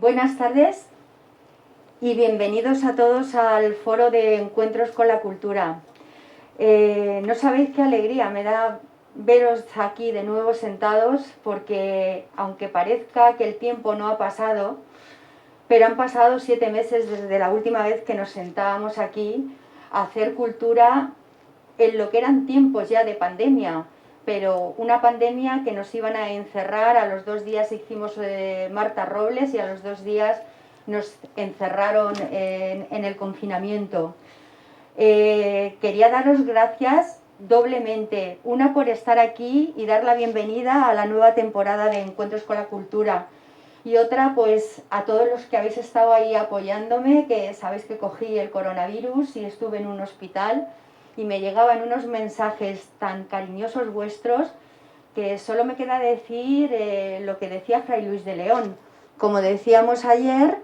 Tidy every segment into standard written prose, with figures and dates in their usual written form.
Buenas tardes y bienvenidos a todos al foro de Encuentros con la Cultura. No sabéis qué alegría me da veros aquí de nuevo sentados, porque aunque parezca que el tiempo no ha pasado, pero han pasado 7 meses desde la última vez que nos sentábamos aquí a hacer cultura en lo que eran tiempos ya de pandemia, pero una pandemia que nos iban a encerrar. A los 2 días hicimos Marta Robles y a los 2 días nos encerraron en el confinamiento. Quería daros gracias doblemente, una por estar aquí y dar la bienvenida a la nueva temporada de Encuentros con la Cultura, y otra pues a todos los que habéis estado ahí apoyándome, que sabéis que cogí el coronavirus y estuve en un hospital y me llegaban unos mensajes tan cariñosos vuestros que solo me queda decir lo que decía Fray Luis de León. Como decíamos ayer,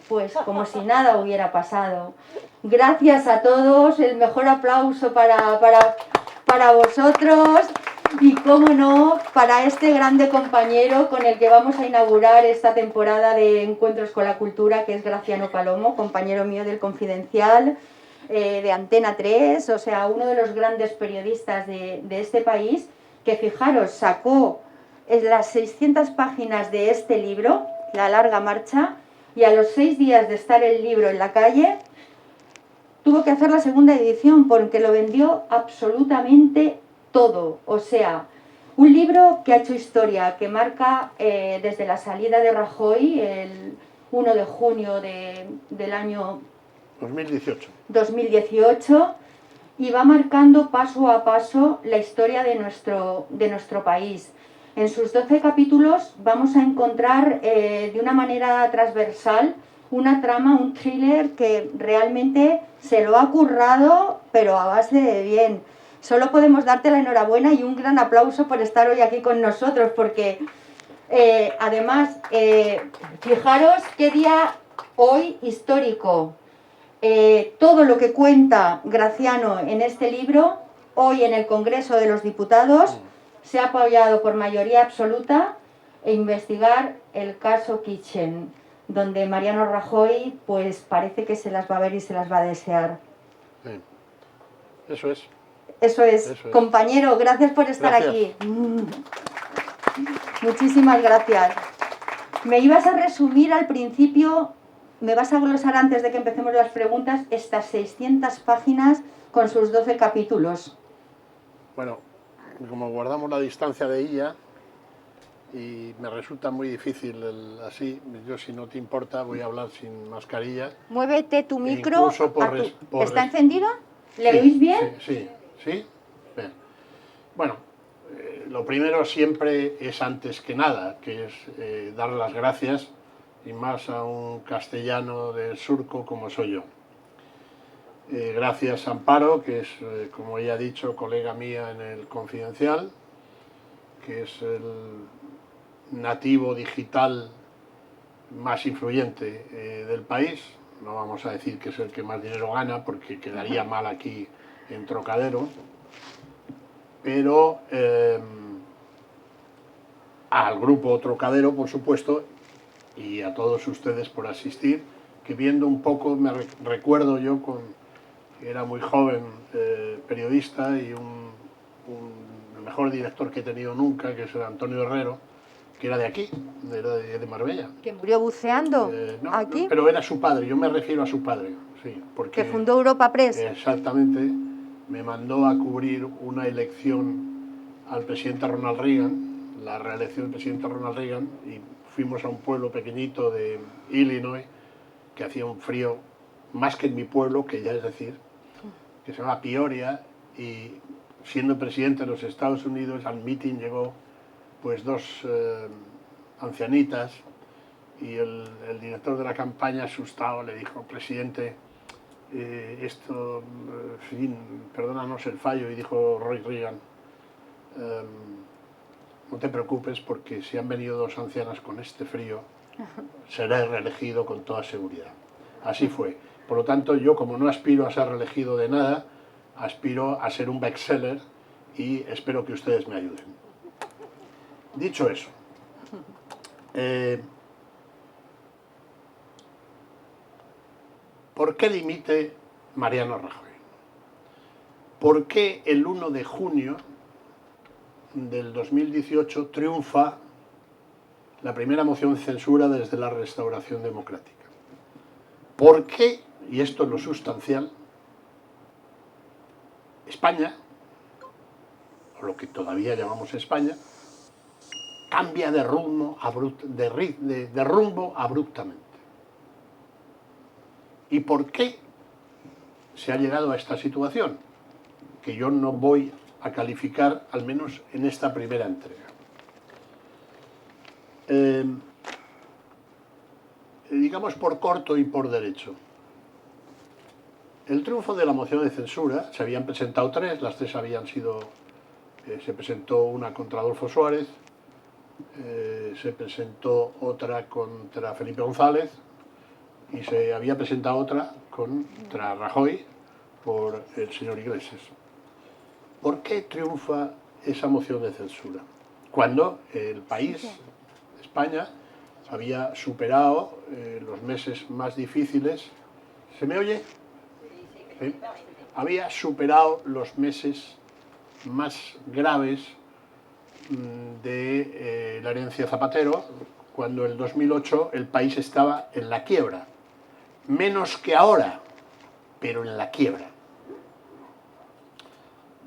pues como si nada hubiera pasado. Gracias a todos, el mejor aplauso para vosotros y, cómo no, para este grande compañero con el que vamos a inaugurar esta temporada de Encuentros con la Cultura, que es Graciano Palomo, compañero mío del Confidencial, de Antena 3, o sea, uno de los grandes periodistas de este país, que fijaros, sacó las 600 páginas de este libro, La larga marcha, y a los 6 días de estar el libro en la calle, tuvo que hacer la segunda edición porque lo vendió absolutamente todo. O sea, un libro que ha hecho historia, que marca desde la salida de Rajoy, el 1 de junio del año 2018, y va marcando paso a paso la historia de nuestro país. En sus 12 capítulos vamos a encontrar de una manera transversal una trama, un thriller que realmente se lo ha currado, pero a base de bien. Solo podemos darte la enhorabuena y un gran aplauso por estar hoy aquí con nosotros, porque además, fijaros qué día hoy histórico. Todo lo que cuenta Graciano en este libro, hoy en el Congreso de los Diputados, se ha apoyado por mayoría absoluta e investigar el caso Kitchen, donde Mariano Rajoy pues parece que se las va a ver y se las va a desear. Sí. Eso es. Eso es. Compañero, gracias por estar aquí. Muchísimas gracias. Me ibas a resumir al principio, me vas a glosar antes de que empecemos las preguntas, estas 600 páginas con sus 12 capítulos. Bueno, como guardamos la distancia de ella y me resulta muy difícil así, yo, si no te importa, voy a hablar sin mascarilla. Muévete tu micro. ¿Está encendido? ¿Le sí, oís bien? Sí. Bien. Bueno, lo primero siempre es, antes que nada, que es dar las gracias, y más a un castellano del surco como soy yo. Gracias Amparo, que es, como ella ha dicho, colega mía en el Confidencial, que es el nativo digital más influyente del país. No vamos a decir que es el que más dinero gana, porque quedaría mal aquí en Trocadero, pero al grupo Trocadero, por supuesto, y a todos ustedes por asistir, que viendo un poco, me recuerdo yo era muy joven periodista, y el mejor director que he tenido nunca, que es el Antonio Herrero, que era de aquí, era de Marbella. ¿Que murió buceando aquí? No, pero era su padre, yo me refiero a su padre, sí. Porque, ¿que fundó Europa Press? Exactamente, me mandó a cubrir una elección al presidente Ronald Reagan, la reelección del presidente Ronald Reagan, y fuimos a un pueblo pequeñito de Illinois, que hacía un frío más que en mi pueblo, que ya es decir, que se llama Peoria, y siendo presidente de los Estados Unidos, al meeting llegó pues 2 ancianitas, y el director de la campaña, asustado, le dijo: presidente, esto, en fin, perdónanos el fallo. Y dijo Roy Reagan: no te preocupes, porque si han venido 2 ancianas con este frío, seré reelegido con toda seguridad. Así fue. Por lo tanto, yo, como no aspiro a ser reelegido de nada, aspiro a ser un bestseller, y espero que ustedes me ayuden. Dicho eso, ¿Por qué dimite Mariano Rajoy? ¿Por qué el 1 de junio del 2018 triunfa la primera moción de censura desde la Restauración Democrática? ¿Por qué, y esto es lo sustancial, España, o lo que todavía llamamos España, cambia de rumbo, de rumbo abruptamente? ¿Y por qué se ha llegado a esta situación? Que yo no voy a calificar, al menos en esta primera entrega. Digamos por corto y por derecho. El triunfo de la moción de censura, se habían presentado tres, las tres habían sido... se presentó una contra Adolfo Suárez, se presentó otra contra Felipe González y se había presentado otra contra Rajoy por el señor Iglesias. ¿Por qué triunfa esa moción de censura? Cuando el país, España, había superado los meses más difíciles. ¿Se me oye? ¿Sí? Había superado los meses más graves de la herencia Zapatero, cuando en el 2008 el país estaba en la quiebra. Menos que ahora, pero en la quiebra.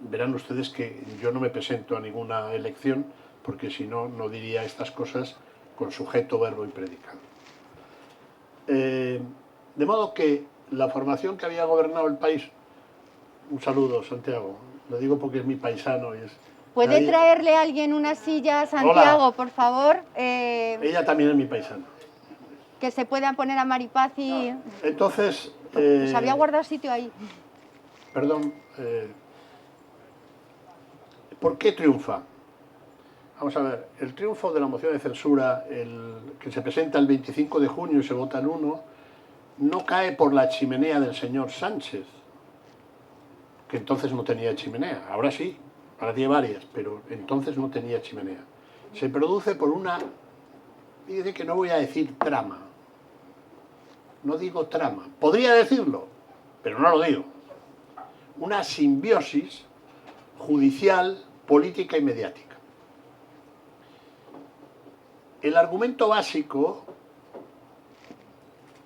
Verán ustedes que yo no me presento a ninguna elección, porque si no, no diría estas cosas con sujeto, verbo y predicado. De modo que la formación que había gobernado el país... Un saludo, Santiago. Lo digo porque es mi paisano. Y es... ¿Puede traerle a alguien una silla a Santiago, Hola. por favor? Ella también es mi paisana. Que se puedan poner a Maripaz y... Entonces... Pues había guardado sitio ahí. Perdón. ¿Por qué triunfa? Vamos a ver, el triunfo de la moción de censura, que se presenta el 25 de junio y se vota el 1, no cae por la chimenea del señor Sánchez, que entonces no tenía chimenea. Ahora sí, ahora tiene varias, pero entonces no tenía chimenea. Se produce por una, fíjese que no voy a decir trama, no digo trama, podría decirlo, pero no lo digo. Una simbiosis judicial, política y mediática. El argumento básico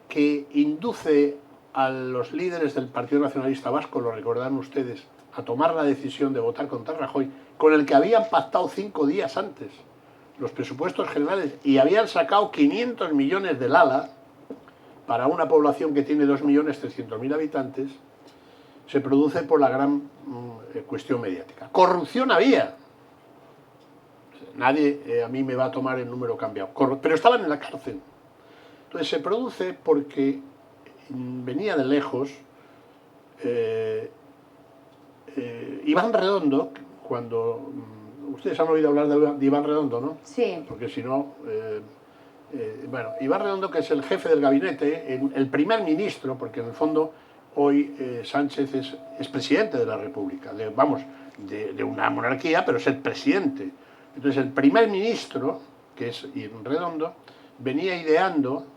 que induce a los líderes del Partido Nacionalista Vasco, lo recordarán ustedes, a tomar la decisión de votar contra Rajoy, con el que habían pactado 5 días antes los presupuestos generales y habían sacado 500 millones del ala para una población que tiene 2.300.000 habitantes, se produce por la gran cuestión mediática. Corrupción había. Nadie a mí me va a tomar el número cambiado. Pero estaban en la cárcel. Entonces se produce porque venía de lejos Iván Redondo, cuando... Ustedes han oído hablar de Iván Redondo, ¿no? Sí. Porque si no... bueno, Iván Redondo, que es el jefe del gabinete, el primer ministro, porque en el fondo hoy Sánchez es presidente de la República, de una monarquía, pero es el presidente. Entonces el primer ministro, que es Iván Redondo, venía ideando,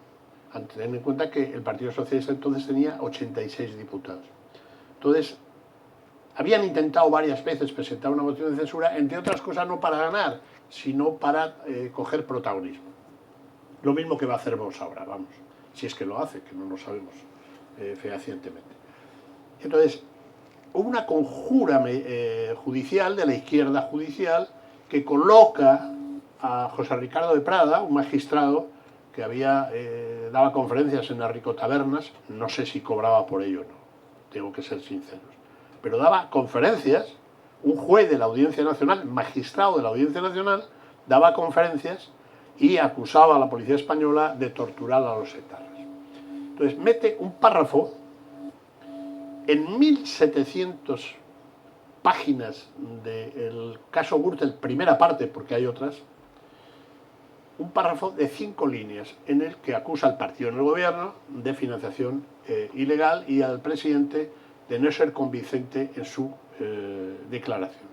teniendo en cuenta que el Partido Socialista entonces tenía 86 diputados. Entonces, habían intentado varias veces presentar una moción de censura, entre otras cosas no para ganar, sino para coger protagonismo. Lo mismo que va a hacer Vox ahora, vamos, si es que lo hace, que no lo sabemos fehacientemente. Entonces, hubo una conjura judicial, de la izquierda judicial, que coloca a José Ricardo de Prada, un magistrado que daba conferencias en las ricotabernas, no sé si cobraba por ello o no, tengo que ser sinceros, pero daba conferencias, un juez de la Audiencia Nacional, magistrado de la Audiencia Nacional, daba conferencias y acusaba a la policía española de torturar a los etarras. Entonces mete un párrafo en 1700 páginas del caso Gürtel, primera parte, porque hay otras, un párrafo de 5 líneas en el que acusa al partido en el gobierno de financiación ilegal y al presidente de no ser convincente en su declaración.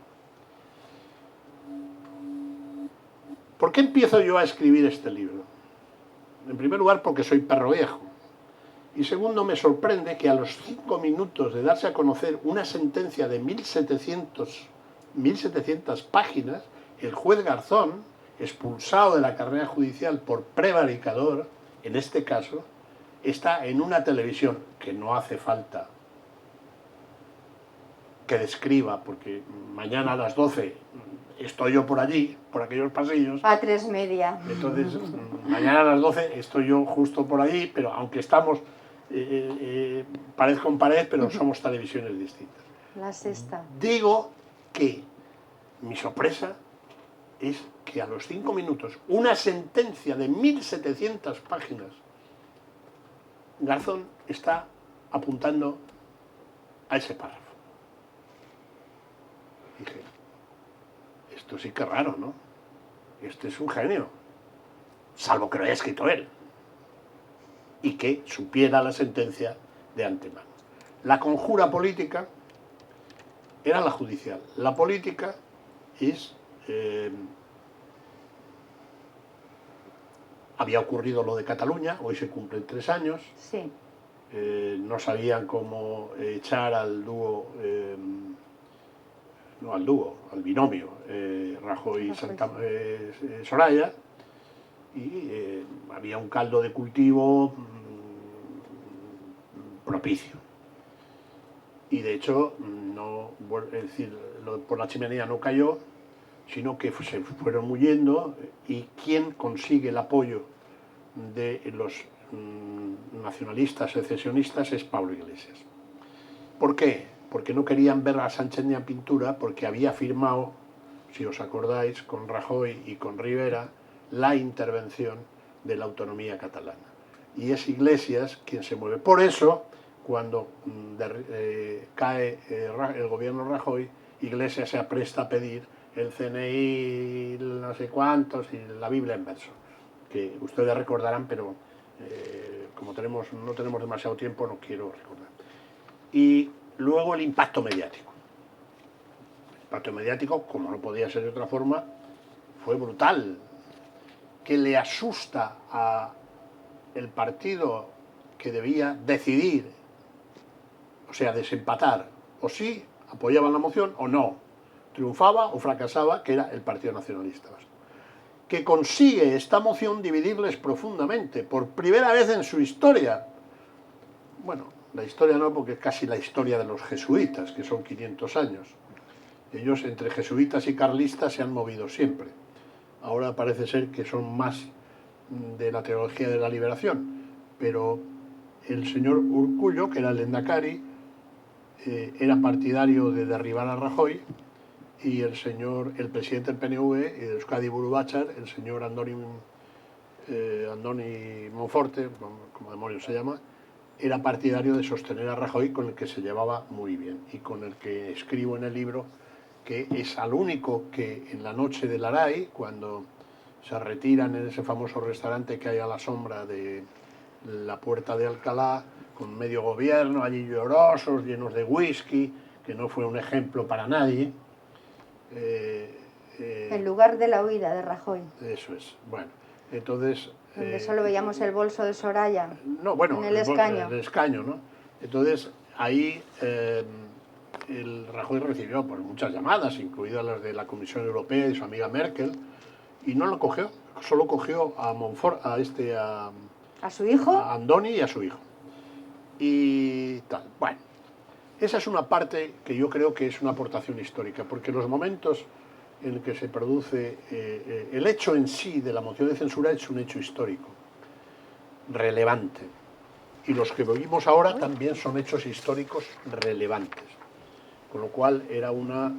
¿Por qué empiezo yo a escribir este libro? En primer lugar, porque soy perro viejo. Y segundo, me sorprende que a los 5 minutos de darse a conocer una sentencia de 1700 páginas, el juez Garzón, expulsado de la carrera judicial por prevaricador, en este caso, está en una televisión que no hace falta que describa, porque mañana a las 12 estoy yo por allí, por aquellos pasillos. A3 Media. Entonces, mañana a las 12 estoy yo justo por allí, pero aunque estamos pared con pared, pero somos televisiones distintas. La Sexta. Digo que mi sorpresa es que a los 5 minutos, una sentencia de 1700 páginas, Garzón está apuntando a ese párrafo. Dije, esto sí que es raro, ¿no? Este es un genio, salvo que lo haya escrito él, y que supiera la sentencia de antemano. La conjura política era la judicial. La política es... había ocurrido lo de Cataluña, hoy se cumplen 3 años. Sí. No sabían cómo echar al dúo, no al dúo, al binomio, Rajoy y Soraya, y había un caldo de cultivo propicio. Y de hecho, no, es decir, por la chimenea no cayó, sino que se fueron huyendo, y quien consigue el apoyo de los nacionalistas secesionistas es Pablo Iglesias. ¿Por qué? Porque no querían ver a Sánchez ni a Pintura, porque había firmado, si os acordáis, con Rajoy y con Rivera, la intervención de la autonomía catalana. Y es Iglesias quien se mueve. Por eso, cuando cae el gobierno Rajoy, Iglesias se apresta a pedir el CNI, no sé cuántos, y la Biblia en verso, que ustedes recordarán, pero como no tenemos demasiado tiempo, no quiero recordar. Y luego el impacto mediático. El impacto mediático, como no podía ser de otra forma, fue brutal, que le asusta a el partido que debía decidir, o sea, desempatar, o sí apoyaban la moción o no, triunfaba o fracasaba, que era el Partido Nacionalista Vasco, que consigue esta moción dividirles profundamente, por primera vez en su historia. Bueno, la historia no, porque es casi la historia de los jesuitas, que son 500 años. Ellos, entre jesuitas y carlistas, se han movido siempre. Ahora parece ser que son más de la teología de la liberación, pero el señor Urkullu, que era el Lehendakari, era partidario de derribar a Rajoy, y el presidente del PNV y de Euskadi Buru Batzar, el señor Andoni Monforte, como demonios se llama, era partidario de sostener a Rajoy, con el que se llevaba muy bien y con el que escribo en el libro que es al único que en la noche del Aray, cuando se retiran en ese famoso restaurante que hay a la sombra de la Puerta de Alcalá, con medio gobierno, allí llorosos, llenos de whisky, que no fue un ejemplo para nadie. En lugar de la huida de Rajoy. Eso es. Bueno, entonces... donde solo veíamos el bolso de Soraya, no, bueno, en el escaño. El escaño, ¿no? Entonces, ahí el Rajoy recibió pues, muchas llamadas, incluidas las de la Comisión Europea y su amiga Merkel, y no lo cogió, solo cogió a Monfort, a su hijo, a Andoni y a su hijo. Y tal. Bueno, esa es una parte que yo creo que es una aportación histórica, porque los momentos en el que se produce el hecho en sí de la moción de censura es un hecho histórico, relevante. Y los que vivimos ahora también son hechos históricos relevantes. Con lo cual era una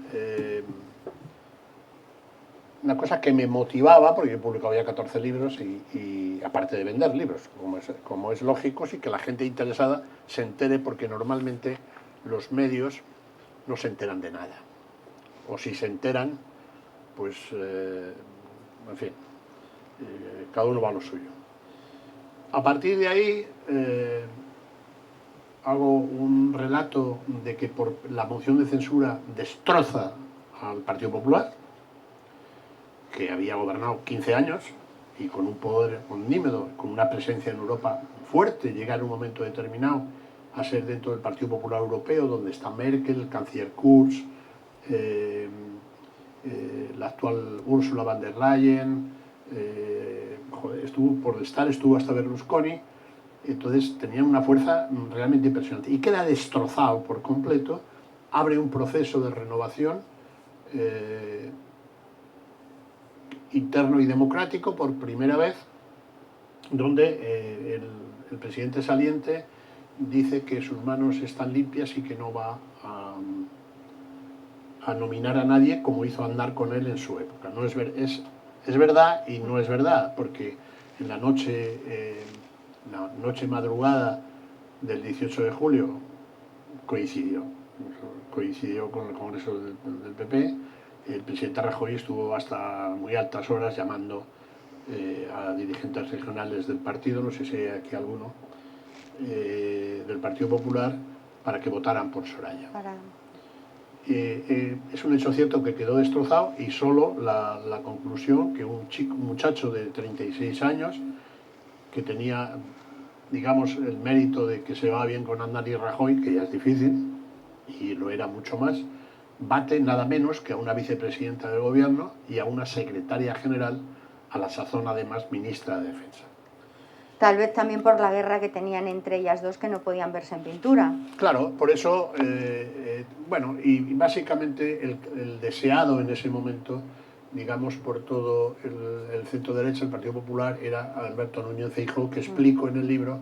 cosa que me motivaba, porque yo he publicado ya 14 libros y aparte de vender libros, como es lógico, sí que la gente interesada se entere, porque normalmente los medios no se enteran de nada. O si se enteran, pues, en fin, cada uno va a lo suyo. A partir de ahí hago un relato de que por la moción de censura destroza al Partido Popular, que había gobernado 15 años y con un poder omnímodo, con una presencia en Europa fuerte llegar en un momento determinado a ser dentro del Partido Popular Europeo, donde está Merkel, el canciller Kurz, la actual Ursula von der Leyen, estuvo hasta Berlusconi. Entonces tenía una fuerza realmente impresionante y queda destrozado por completo, abre un proceso de renovación interno y democrático por primera vez, donde el presidente saliente dice que sus manos están limpias y que no va a nominar a nadie como hizo Aznar con él en su época. No es verdad y no es verdad, porque en la noche madrugada del 18 de julio coincidió con el Congreso del PP. El presidente Rajoy estuvo hasta muy altas horas llamando a dirigentes regionales del partido, no sé si hay aquí alguno, del Partido Popular, para que votaran por Soraya. Es un hecho cierto que quedó destrozado y solo la conclusión que un muchacho de 36 años, que tenía, digamos, el mérito de que se va bien con Aznar y Rajoy, que ya es difícil, y lo era mucho más, bate nada menos que a una vicepresidenta del gobierno y a una secretaria general, a la sazón además ministra de Defensa. Tal vez también por la guerra que tenían entre ellas dos, que no podían verse en pintura. Claro, por eso, bueno, y básicamente el deseado en ese momento, digamos, por todo el centro derecha, el Partido Popular, era Alberto Núñez Feijóo, que explico en el libro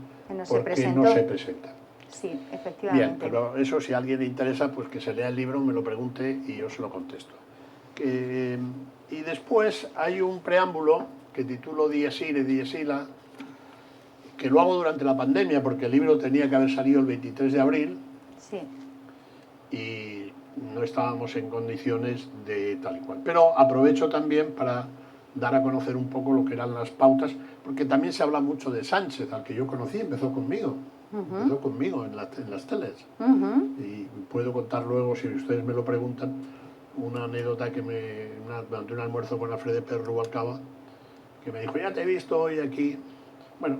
por qué no se presenta. Sí, efectivamente. Bien, pero eso, si a alguien le interesa, pues que se lea el libro, me lo pregunte y yo se lo contesto. Y después hay un preámbulo que titulo Dies Irae, Dies Illa, que lo hago durante la pandemia, porque el libro tenía que haber salido el 23 de abril. Sí. Y no estábamos en condiciones de tal y cual. Pero aprovecho también para dar a conocer un poco lo que eran las pautas, porque también se habla mucho de Sánchez, al que yo conocí, empezó conmigo en las teles. Y puedo contar luego, si ustedes me lo preguntan, una anécdota que durante un almuerzo con Alfredo Pérez Rubalcaba, que me dijo, ya te he visto hoy aquí. Bueno,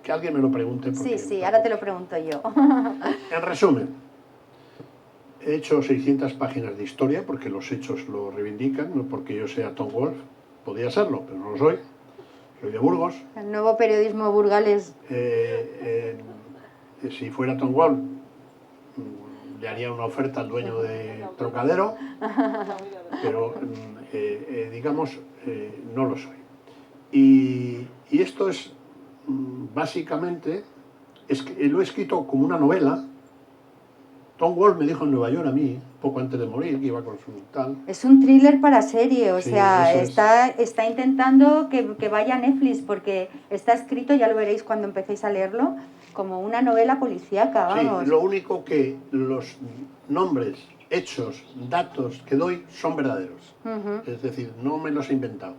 que alguien me lo pregunte. Sí, ahora te lo pregunto yo. En resumen, he hecho 600 páginas de historia, porque los hechos lo reivindican, no porque yo sea Tom Wolfe, podía serlo, pero no lo soy. Soy de Burgos. El nuevo periodismo burgalés. Si fuera Tom Wolfe, le haría una oferta al dueño de Trocadero, pero digamos, no lo soy. Y esto es, básicamente, lo he escrito como una novela. Tom Wolfe me dijo en Nueva York a mí, poco antes de morir, que iba con su tal. Es un thriller para serie, o Sí, sea, está intentando que vaya a Netflix, porque está escrito, ya lo veréis cuando empecéis a leerlo, como una novela policíaca, vamos. Sí, lo único que los nombres, hechos, datos que doy son verdaderos. Es decir, no me los he inventado,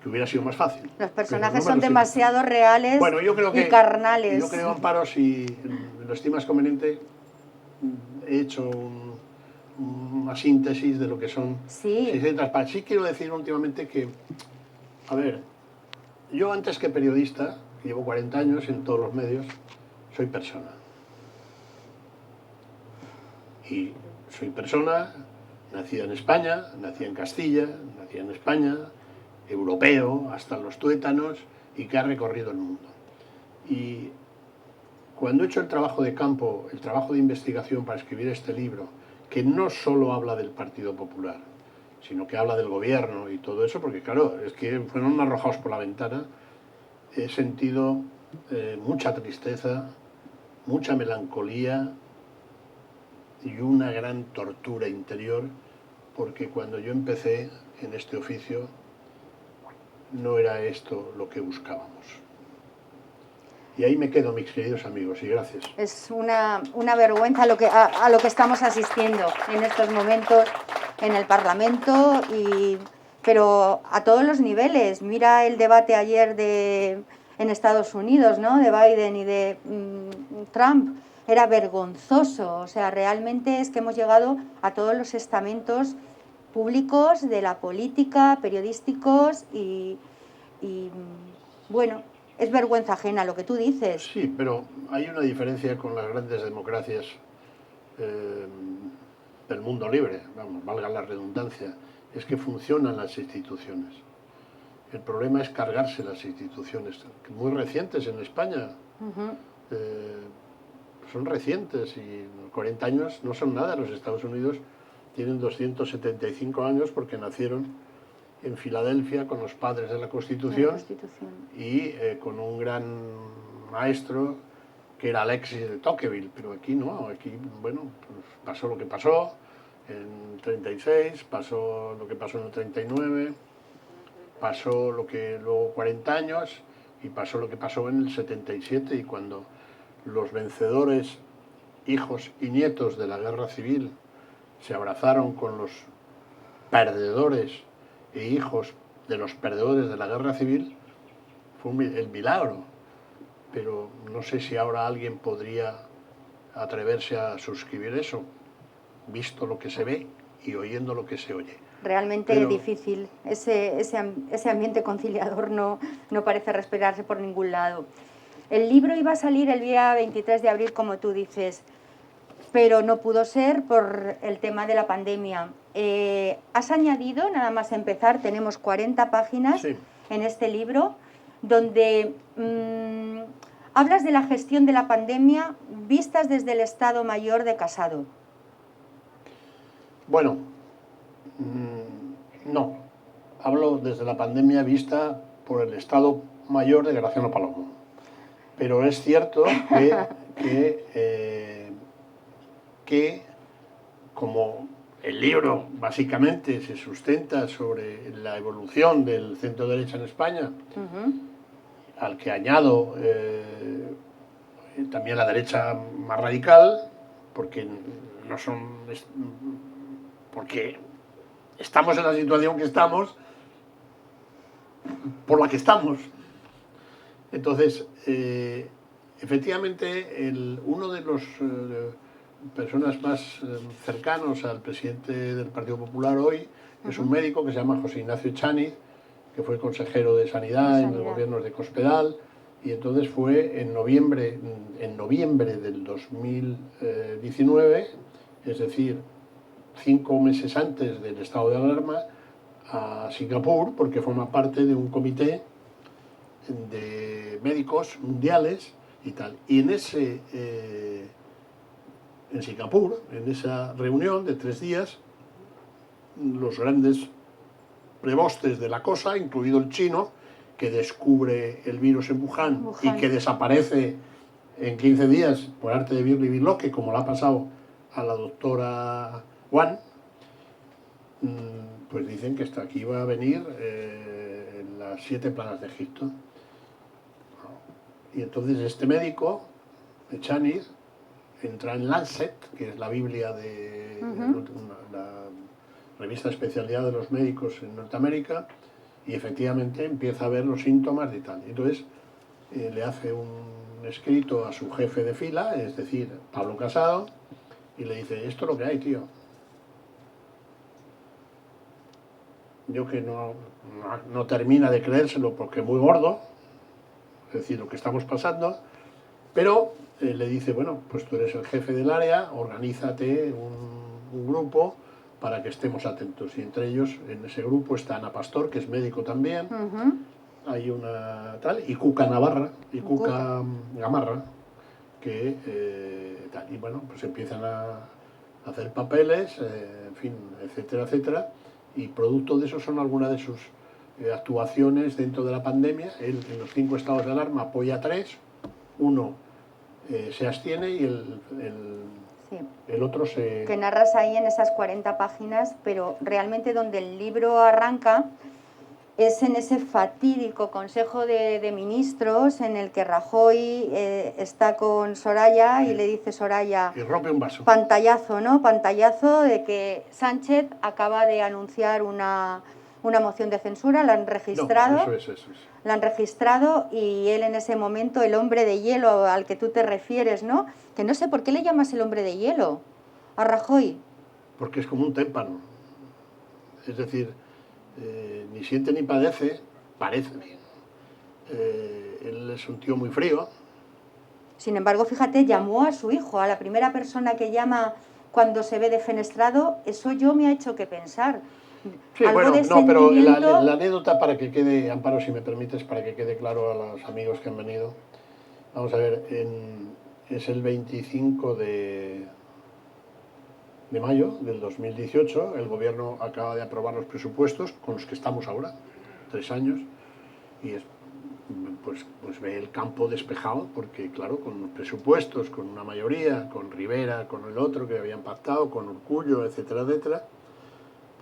que hubiera sido más fácil. Los personajes son demasiado reales y carnales. Yo creo, Amparo, si lo estimas conveniente, he hecho una síntesis de lo que son 600 páginas. Sí quiero decir últimamente que, a ver, yo antes que periodista, llevo 40 años en todos los medios, soy persona. Y soy persona, nacida en España, nacida en Castilla, nacida en España, europeo, hasta los tuétanos, y que ha recorrido el mundo. Y cuando he hecho el trabajo de campo, el trabajo de investigación para escribir este libro, que no solo habla del Partido Popular, sino que habla del gobierno y todo eso, porque claro, es que fueron arrojados por la ventana, he sentido mucha tristeza, mucha melancolía y una gran tortura interior, porque cuando yo empecé en este oficio no era esto lo que buscábamos. Y ahí me quedo, mis queridos amigos, y gracias. Es una vergüenza a lo que estamos asistiendo en estos momentos en el Parlamento, pero a todos los niveles. Mira el debate ayer en Estados Unidos, ¿no?, de Biden y de Trump. Era vergonzoso. O sea, realmente es que hemos llegado a todos los estamentos públicos de la política, periodísticos y bueno, es vergüenza ajena lo que tú dices. Sí, pero hay una diferencia con las grandes democracias del mundo libre, vamos, valga la redundancia, es que funcionan las instituciones. El problema es cargarse las instituciones, muy recientes en España. Son recientes y 40 años no son nada. Los Estados Unidos tienen 275 años porque nacieron en Filadelfia con los padres de la Constitución, y con un gran maestro que era Alexis de Tocqueville, pero aquí no, aquí, bueno, pues pasó lo que pasó en 36, pasó lo que pasó en el 39, pasó lo que luego 40 años y pasó lo que pasó en el 77, y cuando los vencedores, hijos y nietos de la guerra civil, se abrazaron con los perdedores e hijos de los perdedores de la guerra civil, fue el milagro. Pero no sé si ahora alguien podría atreverse a suscribir eso, visto lo que se ve y oyendo lo que se oye. Realmente es difícil, ese ambiente conciliador no parece respirarse por ningún lado. El libro iba a salir el día 23 de abril, como tú dices, pero no pudo ser por el tema de la pandemia. Has añadido, nada más empezar, tenemos 40 páginas en este libro, donde hablas de la gestión de la pandemia vistas desde el Estado Mayor de Casado. Bueno, no. Hablo desde la pandemia vista por el Estado Mayor de Graciano Palomo. Pero es cierto que como el libro básicamente se sustenta sobre la evolución del centro derecha en España, al que añado también la derecha más radical, porque estamos en la situación que estamos por la que estamos. Entonces, efectivamente, uno de los personas más cercanos al presidente del Partido Popular hoy es un médico que se llama José Ignacio Echaniz, que fue consejero de Sanidad en los gobiernos de Cospedal, y entonces fue en noviembre del 2019, es decir, 5 meses antes del estado de alarma, a Singapur, porque forma parte de un comité de médicos mundiales y tal. Y en Singapur, en esa reunión de 3 días, los grandes prebostes de la cosa, incluido el chino, que descubre el virus en Wuhan y que desaparece en 15 días por arte de Birli Birloque, como le ha pasado a la doctora Wan, pues dicen que hasta aquí va a venir las 7 plagas de Egipto. Y entonces este médico, Echaniz, entra en Lancet, que es la Biblia de la revista de especialidad de los médicos en Norteamérica, y efectivamente empieza a ver los síntomas de tal. Entonces le hace un escrito a su jefe de fila, es decir, Pablo Casado, y le dice: esto es lo que hay, tío. Yo que no termina de creérselo porque es muy gordo, es decir, lo que estamos pasando, pero le dice: bueno, pues tú eres el jefe del área, organízate un grupo para que estemos atentos. Y entre ellos, en ese grupo está Ana Pastor, que es médico también, hay una tal, y Cuca Navarra, y Cuca Gamarra, que tal. Y bueno, pues empiezan a hacer papeles, en fin, etcétera, etcétera, y producto de eso son algunas de sus actuaciones dentro de la pandemia. Él, en los 5 estados de alarma, apoya a 3, uno se abstiene y el otro se... Que narras ahí en esas 40 páginas, pero realmente donde el libro arranca es en ese fatídico Consejo de Ministros en el que Rajoy está con Soraya y le dice Soraya... Y rompe un vaso. Pantallazo, ¿no? Pantallazo de que Sánchez acaba de anunciar una moción de censura, la han registrado. No, eso es. La han registrado y él en ese momento, el hombre de hielo al que tú te refieres, ¿no? Que no sé por qué le llamas el hombre de hielo a Rajoy. Porque es como un témpano. Es decir, ni siente ni padece, parece bien. él es un tío muy frío. Sin embargo, fíjate, llamó a su hijo, a la primera persona que llama cuando se ve defenestrado. Eso yo me ha hecho que pensar. Sí, Algo bueno, de no, pero sentimiento. la anécdota, para que quede, Amparo, si me permites, para que quede claro a los amigos que han venido. Vamos a ver, es el 25 de mayo del 2018, el gobierno acaba de aprobar los presupuestos con los que estamos ahora, 3 años, y pues ve el campo despejado, porque claro, con los presupuestos, con una mayoría, con Rivera, con el otro que habían pactado, con Urkullu, etcétera, etcétera,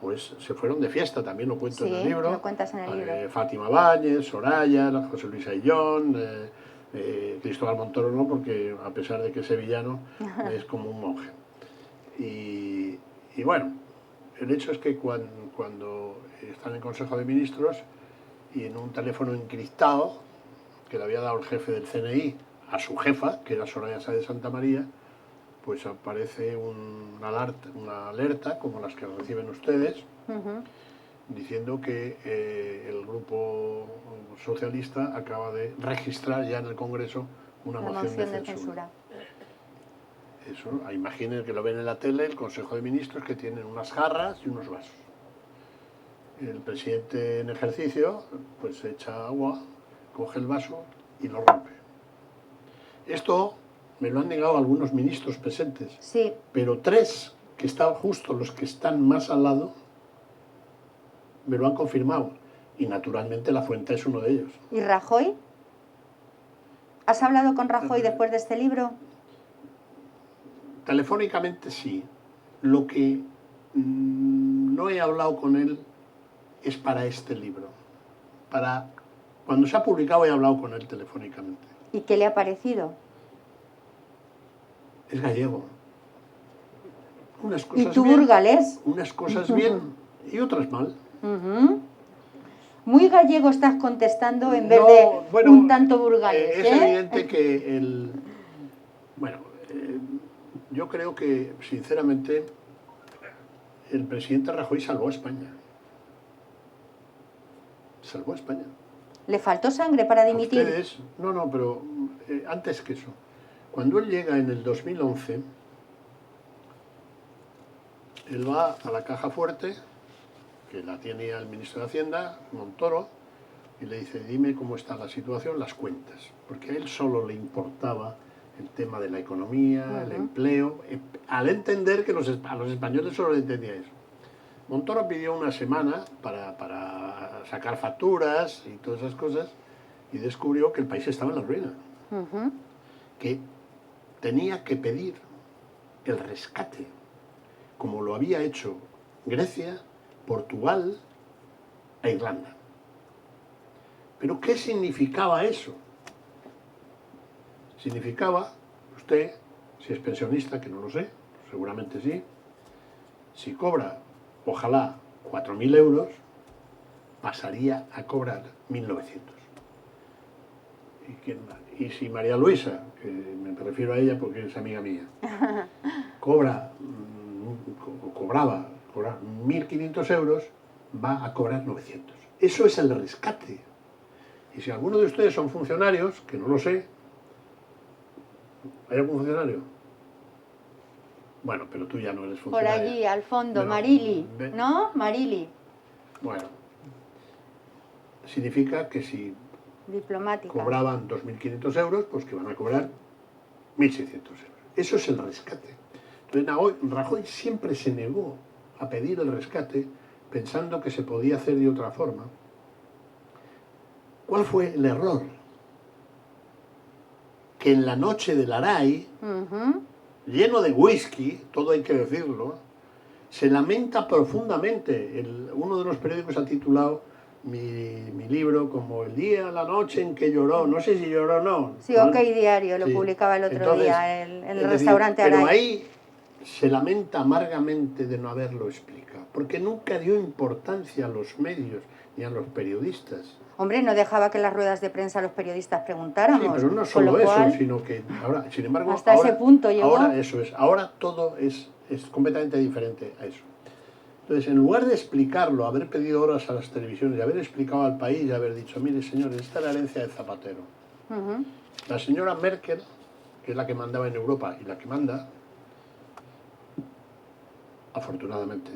pues se fueron de fiesta, también lo cuento en el libro. Lo cuentas en el libro. Fátima Báñez, Soraya, José Luis Aillón, Cristóbal Montoro no, porque a pesar de que es sevillano, es como un monje. Y bueno, el hecho es que cuando están en Consejo de Ministros y en un teléfono encriptado que le había dado el jefe del CNI a su jefa, que era Soraya Sáez de Santa María, pues aparece una alerta, como las que reciben ustedes, diciendo que el grupo socialista acaba de registrar ya en el Congreso una moción de censura. Eso, imaginen que lo ven en la tele, el Consejo de Ministros, que tienen unas jarras y unos vasos. El presidente en ejercicio pues echa agua, coge el vaso y lo rompe. Esto me lo han negado algunos ministros presentes, sí, pero 3, que están justo los que están más al lado, me lo han confirmado. Y naturalmente la fuente es uno de ellos. ¿Y Rajoy? ¿Has hablado con Rajoy después de este libro? Telefónicamente sí. Lo que no he hablado con él es para este libro. Cuando se ha publicado he hablado con él telefónicamente. ¿Y qué le ha parecido? Es gallego. Unas ¿Y cosas tú bien, burgalés? unas cosas bien y otras mal. Muy gallego estás contestando en vez de un tanto burgalés. Es evidente que yo creo que, sinceramente, el presidente Rajoy salvó a España. Salvó a España. ¿Le faltó sangre para dimitir? Ustedes, no, pero antes que eso. Cuando él llega en el 2011, él va a la Caja Fuerte, que la tiene el ministro de Hacienda, Montoro, y le dice, dime cómo está la situación, las cuentas. Porque a él solo le importaba el tema de la economía, el empleo, al entender que a los españoles solo le entendía eso. Montoro pidió una semana para sacar facturas y todas esas cosas, y descubrió que el país estaba en la ruina. Que tenía que pedir el rescate, como lo había hecho Grecia, Portugal e Irlanda. ¿Pero qué significaba eso? Significaba, usted, si es pensionista, que no lo sé, seguramente sí, si cobra, ojalá, 4.000 euros, pasaría a cobrar 1.900. Y si María Luisa, que me refiero a ella porque es amiga mía, cobraba 1.500 euros, va a cobrar 900. Eso es el rescate. Y si alguno de ustedes son funcionarios, que no lo sé, ¿hay algún funcionario? Bueno, pero tú ya no eres funcionario. Por allí, al fondo, Pero, Marili, ¿no? Marili. Bueno, significa que si diplomática cobraban 2.500 euros, pues que van a cobrar 1.600 euros. Eso es el rescate. Entonces Rajoy siempre se negó a pedir el rescate pensando que se podía hacer de otra forma. ¿Cuál fue el error? Que en la noche del Aray, lleno de whisky, todo hay que decirlo, se lamenta profundamente. Uno de los periódicos ha titulado mi libro como el día, la noche en que lloró, no sé si lloró o no. Sí, OK Diario, lo publicaba el otro día en el restaurante Aray. Pero ahí se lamenta amargamente de no haberlo explicado, porque nunca dio importancia a los medios ni a los periodistas. Hombre, no dejaba que en las ruedas de prensa los periodistas preguntáramos. Sí, pero no solo eso, sino que ahora, sin embargo, hasta ese punto llegó. Ahora eso es, ahora todo es completamente diferente a eso. Entonces, en lugar de explicarlo, haber pedido horas a las televisiones y haber explicado al país y haber dicho, mire señores, esta es la herencia de Zapatero. La señora Merkel, que es la que mandaba en Europa y la que manda, afortunadamente,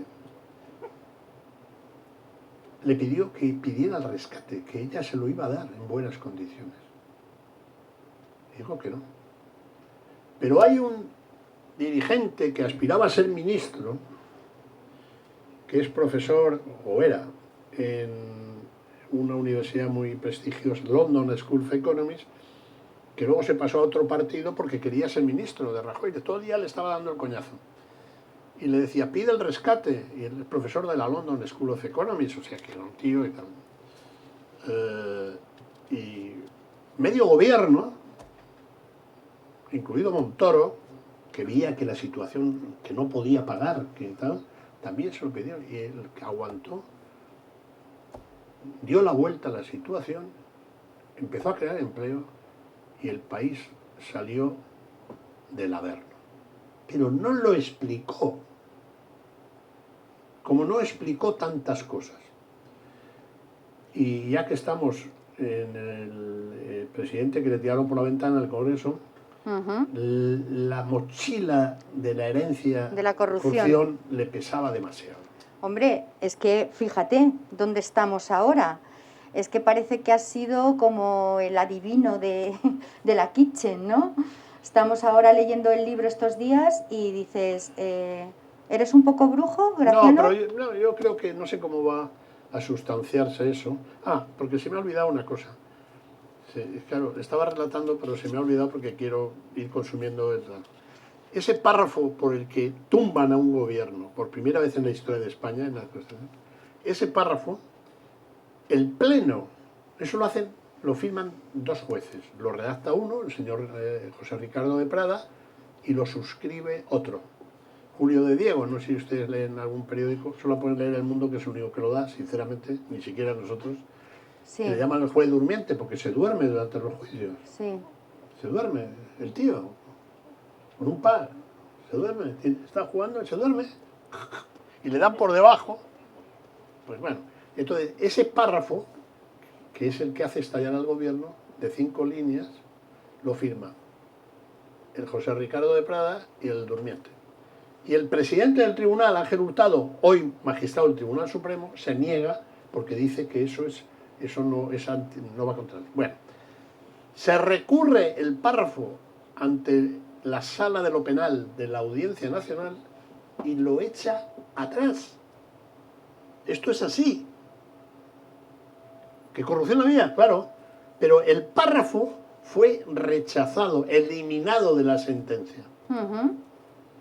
le pidió que pidiera el rescate, que ella se lo iba a dar en buenas condiciones. Dijo que no. Pero hay un dirigente que aspiraba a ser ministro, que es profesor, o era, en una universidad muy prestigiosa, London School of Economics, que luego se pasó a otro partido porque quería ser ministro de Rajoy. Todo el día le estaba dando el coñazo. Y le decía, pide el rescate. Y el profesor de la London School of Economics, o sea, que era un tío y tal. Y medio gobierno, incluido Montoro, que veía que la situación, que no podía pagar, que tal, también se lo pidieron. Y él aguantó, dio la vuelta a la situación, empezó a crear empleo y el país salió del averno. Pero no lo explicó, como no explicó tantas cosas. Y ya que estamos en el presidente que le tiraron por la ventana al Congreso, la mochila de la herencia de la corrupción le pesaba demasiado. Hombre, es que fíjate dónde estamos ahora. Es que parece que has sido como el adivino de la Kitchen, ¿no? Estamos ahora leyendo el libro estos días y dices, ¿eres un poco brujo, Graciano? No, pero yo creo que no sé cómo va a sustanciarse eso. Ah, porque se me ha olvidado una cosa. Claro, estaba relatando, pero se me ha olvidado porque quiero ir consumiendo ese párrafo por el que tumban a un gobierno, por primera vez en la historia de España, en la Constitución, ese párrafo, el Pleno, eso lo firman dos jueces. Lo redacta uno, el señor José Ricardo de Prada, y lo suscribe otro, Julio de Diego. No sé si ustedes leen algún periódico, solo pueden leer El Mundo, que es el único que lo da, sinceramente, ni siquiera nosotros. Sí. Le llaman el juez durmiente porque se duerme durante los juicios. Sí. Se duerme el tío, con un par, se duerme, está jugando y se duerme, y le dan por debajo. Pues bueno, entonces ese párrafo, que es el que hace estallar al gobierno, de 5 líneas, lo firma el José Ricardo de Prada y el durmiente. Y el presidente del tribunal, Ángel Hurtado, hoy magistrado del Tribunal Supremo, se niega porque dice que eso no va contra él. Bueno, se recurre el párrafo ante la Sala de lo Penal de la Audiencia Nacional y lo echa atrás. Esto es así. ¿Qué corrupción había? Claro. Pero el párrafo fue rechazado, eliminado de la sentencia.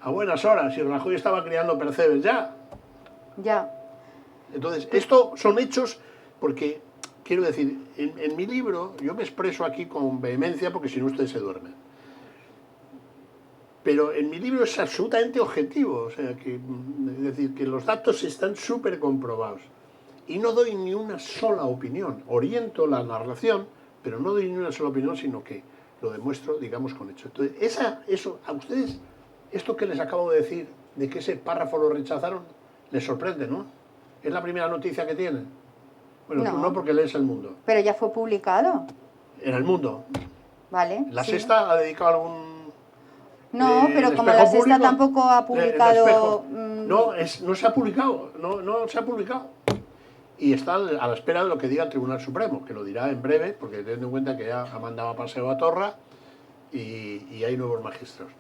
A buenas horas, y Rajoy estaba criando percebes ya. Ya. Entonces, esto son hechos porque, quiero decir, en mi libro, yo me expreso aquí con vehemencia porque si no ustedes se duermen. Pero en mi libro es absolutamente objetivo, o sea, es decir, que los datos están súper comprobados. Y no doy ni una sola opinión. Oriento la narración, pero no doy ni una sola opinión, sino que lo demuestro, digamos, con hechos. Entonces, eso, a ustedes, esto que les acabo de decir, de que ese párrafo lo rechazaron, les sorprende, ¿no? Es la primera noticia que tienen. Bueno, No. no porque lees El Mundo. Pero ya fue publicado. En El Mundo. Vale. La sí. Sexta ha dedicado algún... No, pero El como Espejo la Sexta Público, tampoco ha El publicado... Espejo. No se ha publicado, no se ha publicado. Y está a la espera de lo que diga el Tribunal Supremo, que lo dirá en breve, porque teniendo en cuenta que ya ha mandado a paseo a Torra y hay nuevos magistrados.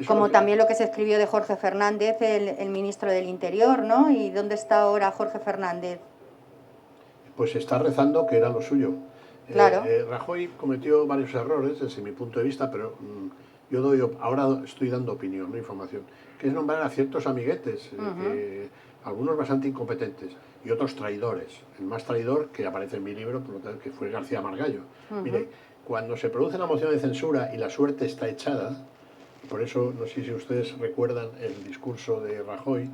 Como también lo que se escribió de Jorge Fernández, el ministro del Interior, ¿no? ¿Y dónde está ahora Jorge Fernández? Pues está rezando que era lo suyo. Claro. Rajoy cometió varios errores desde mi punto de vista, pero ahora estoy dando opinión, no información, que es nombrar a ciertos amiguetes, algunos bastante incompetentes y otros traidores. El más traidor, que aparece en mi libro, por lo tanto, que fue García Margallo. Mire, cuando se produce la moción de censura y la suerte está echada, por eso no sé si ustedes recuerdan el discurso de Rajoy,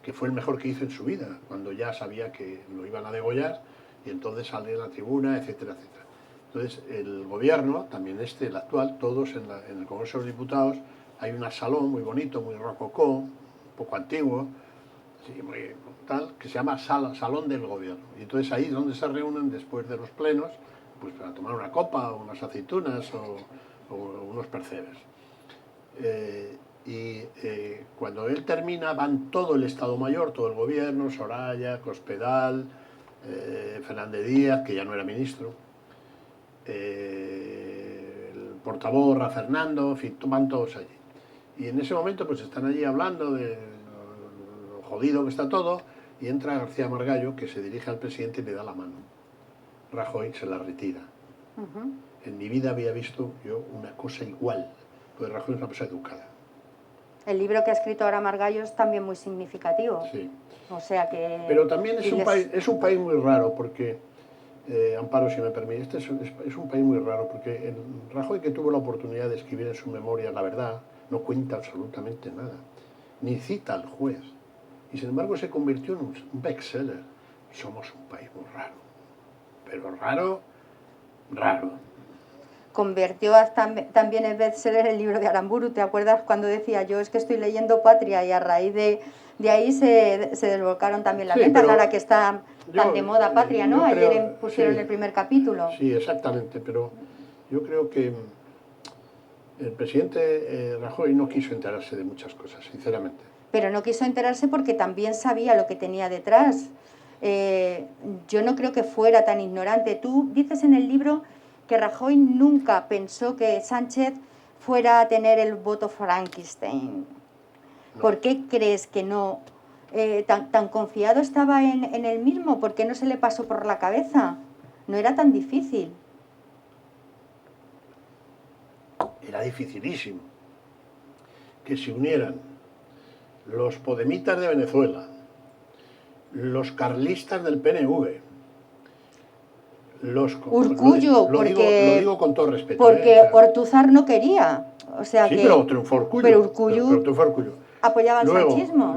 que fue el mejor que hizo en su vida, cuando ya sabía que lo iban a degollar, y entonces sale a la tribuna, etcétera, etcétera. Entonces, el gobierno, también el actual, todos en el Congreso de los Diputados, hay un salón muy bonito, muy rococó, un poco antiguo, sí, muy tal, que se llama Salón del Gobierno. Y entonces ahí es donde se reúnen después de los plenos, pues para tomar una copa, o unas aceitunas o unos percebes. Cuando él termina van todo el Estado Mayor, todo el gobierno, Soraya, Cospedal, Fernández Díaz, que ya no era ministro, el portavoz Fernando, en fin, van todos allí. Y en ese momento pues están allí hablando de lo jodido que está todo, y entra García Margallo, que se dirige al presidente y le da la mano. Rajoy se la retira. En mi vida había visto yo una cosa igual, porque Rajoy es una persona educada. El libro que ha escrito ahora Margallo es también muy significativo. Sí. O sea que... Pero también es un país muy raro, porque, Amparo, si me permite, es un país muy raro, porque el Rajoy, que tuvo la oportunidad de escribir en su memoria la verdad, no cuenta absolutamente nada, ni cita al juez. Y sin embargo se convirtió en un bestseller. Somos un país muy raro, pero raro, raro. Convirtió también en bestseller el libro de Aramburu. ¿Te acuerdas cuando decía yo es que estoy leyendo Patria? Y a raíz de ahí se desvolcaron también las ventas, ahora que está tan de moda Patria, ¿no? Ayer pusieron el primer capítulo. Sí, exactamente, pero yo creo que el presidente Rajoy no quiso enterarse de muchas cosas, sinceramente. Pero no quiso enterarse porque también sabía lo que tenía detrás. Yo no creo que fuera tan ignorante. Tú dices en el libro que Rajoy nunca pensó que Sánchez fuera a tener el voto Frankenstein. No. ¿Por qué crees que no? ¿Tan confiado estaba en él mismo? ¿Por qué no se le pasó por la cabeza? No era tan difícil. Era dificilísimo que se unieran los podemitas de Venezuela, los carlistas del PNV, Urkullu, lo digo con todo respeto. Porque Ortúzar no quería. O sea sí, que, pero triunfó Urkullu. Pero Urkullu apoyaba el sanchismo.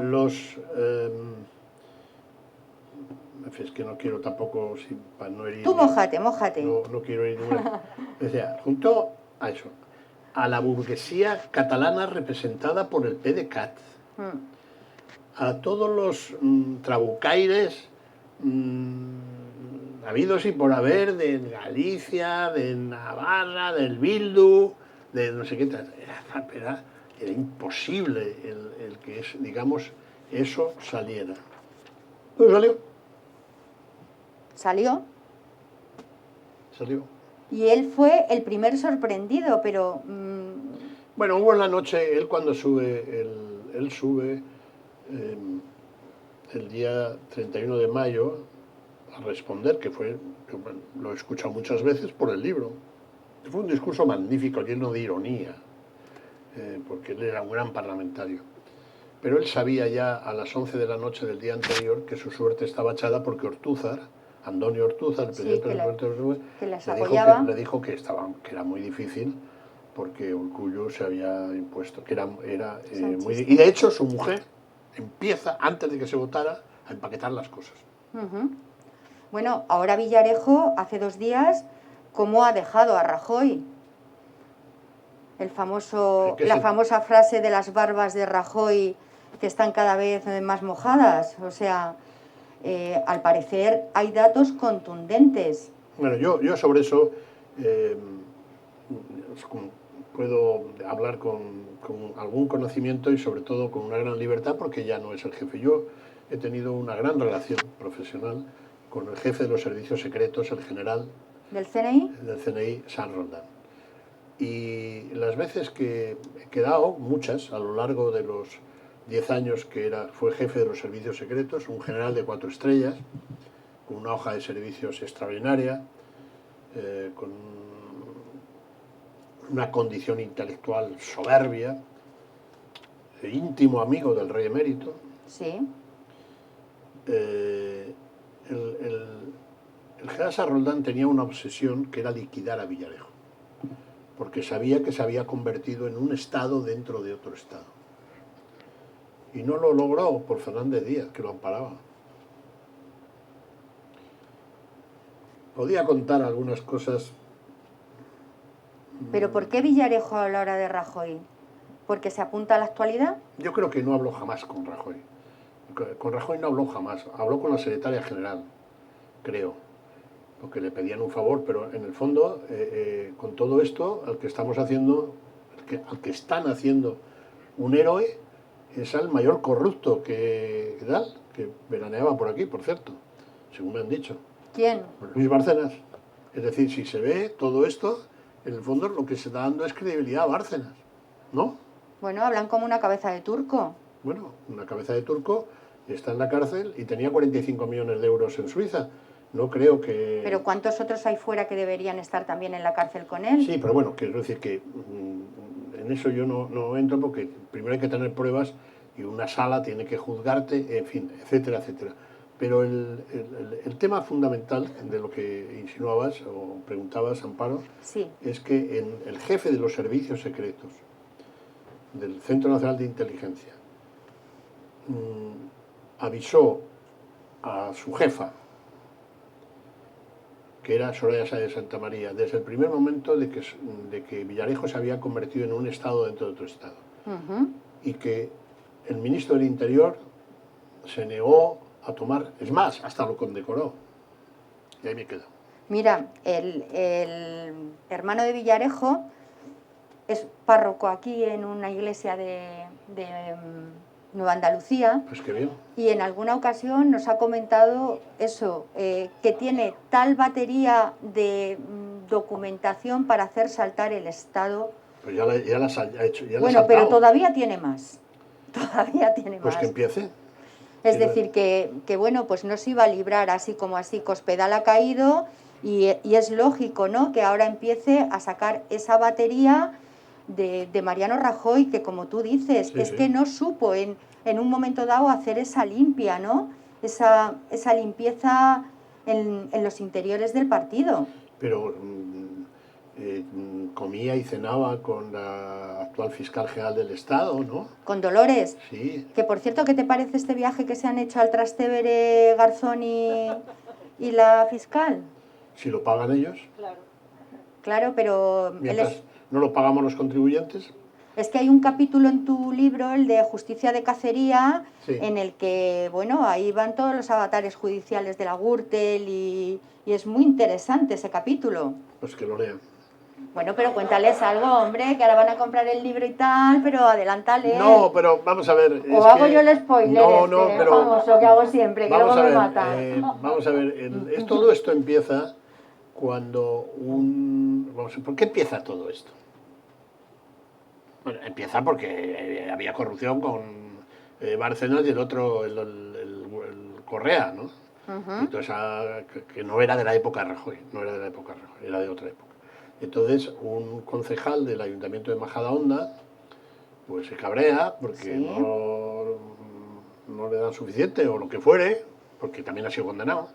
Es que no quiero tampoco, para no herir. Tú mójate. No quiero ir. O sea, junto a eso, a la burguesía catalana representada por el PDeCAT, a todos los trabucaires habidos y por haber de Galicia, de Navarra, del Bildu, de no sé qué, era imposible el que, digamos, eso saliera. Pues salió. Y él fue el primer sorprendido, pero... Bueno, hubo en la noche, él cuando sube, él sube el día 31 de mayo a responder, que lo he escuchado muchas veces por el libro. Fue un discurso magnífico, lleno de ironía, porque él era un gran parlamentario. Pero él sabía ya a las 11 de la noche del día anterior que su suerte estaba echada porque Antonio Ortúzar, el presidente del Parlamento, le dijo que era muy difícil porque Urkullu se había impuesto, que era muy... Y de hecho su mujer empieza, antes de que se votara, a empaquetar las cosas. Bueno, ahora Villarejo, hace 2 días, ¿cómo ha dejado a Rajoy? La famosa frase de las barbas de Rajoy que están cada vez más mojadas. O sea, al parecer hay datos contundentes. Bueno, yo sobre eso puedo hablar con algún conocimiento y sobre todo con una gran libertad porque ya no es el jefe. Yo he tenido una gran relación profesional con el jefe de los servicios secretos, el general ¿Del CNI? Del CNI, San Roldán. Y las veces que he quedado, muchas, a lo largo de los 10 años que fue jefe de los servicios secretos, un general de 4 estrellas, con una hoja de servicios extraordinaria, con una condición intelectual soberbia, íntimo amigo del rey emérito. Sí. El general San Roldán tenía una obsesión que era liquidar a Villarejo, porque sabía que se había convertido en un estado dentro de otro estado. Y no lo logró por Fernández Díaz, que lo amparaba. Podía contar algunas cosas. ¿Pero por qué Villarejo a la hora de Rajoy? ¿Porque se apunta a la actualidad? Yo creo que no habló jamás con Rajoy. Con Rajoy no habló jamás, habló con la secretaria general, creo, porque le pedían un favor, pero en el fondo, con todo esto, al que estamos haciendo, al que están haciendo un héroe, es al mayor corrupto que veraneaba por aquí, por cierto, según me han dicho. ¿Quién? Luis Bárcenas. Es decir, si se ve todo esto, en el fondo lo que se está dando es credibilidad a Bárcenas, ¿no? Bueno, hablan como una cabeza de turco. Bueno, una cabeza de turco está en la cárcel y tenía 45 millones de euros en Suiza. No creo que... Pero ¿cuántos otros hay fuera que deberían estar también en la cárcel con él? Sí, pero bueno, quiero decir que en eso yo no entro porque primero hay que tener pruebas y una sala tiene que juzgarte, en fin, etcétera, etcétera. Pero el tema fundamental de lo que insinuabas o preguntabas, Amparo, sí, es que el jefe de los servicios secretos del Centro Nacional de Inteligencia avisó a su jefa, que era Soraya Sáenz de Santa María, desde el primer momento de que Villarejo se había convertido en un estado dentro de otro estado. Y que el ministro del Interior se negó a tomar, es más, hasta lo condecoró. Y ahí me quedo. Mira, el hermano de Villarejo es párroco aquí en una iglesia de Nueva Andalucía. Pues qué bien. Y en alguna ocasión nos ha comentado eso, que tiene tal batería de documentación para hacer saltar el Estado. Pues ya las ha hecho. Ya bueno, pero todavía tiene más. Todavía tiene pues más. Que empiece. Es decir, que bueno, pues no se iba a librar así como así, Cospedal ha caído y es lógico, ¿no?, que ahora empiece a sacar esa batería de Mariano Rajoy, que como tú dices, sí, es que no supo en un momento dado hacer esa limpia, ¿no?, esa limpieza en los interiores del partido. Pero comía y cenaba con la actual fiscal general del Estado, ¿no? Con Dolores. Sí. Que por cierto, ¿qué te parece este viaje que se han hecho al Trastevere, Garzón y la fiscal? Si lo pagan ellos. Claro, pero... Mientras no lo pagamos los contribuyentes. Es que hay un capítulo en tu libro, el de Justicia de Cacería, sí, en el que, bueno, ahí van todos los avatares judiciales de la Gürtel y es muy interesante ese capítulo. Pues que lo lean. Bueno, pero cuéntales algo, hombre, que ahora van a comprar el libro y tal, pero adelántale. No, pero vamos a ver... O hago yo el spoiler pero, vamos, lo que hago siempre, que luego me matan. Vamos a ver, todo esto empieza cuando ¿por qué empieza todo esto? Bueno, empieza porque había corrupción con Bárcenas y el otro, el Correa, ¿no? Entonces, que no era de la época de Rajoy, era de otra época. Entonces, un concejal del Ayuntamiento de Majadahonda pues se cabrea porque no le dan suficiente o lo que fuere, porque también ha sido condenado.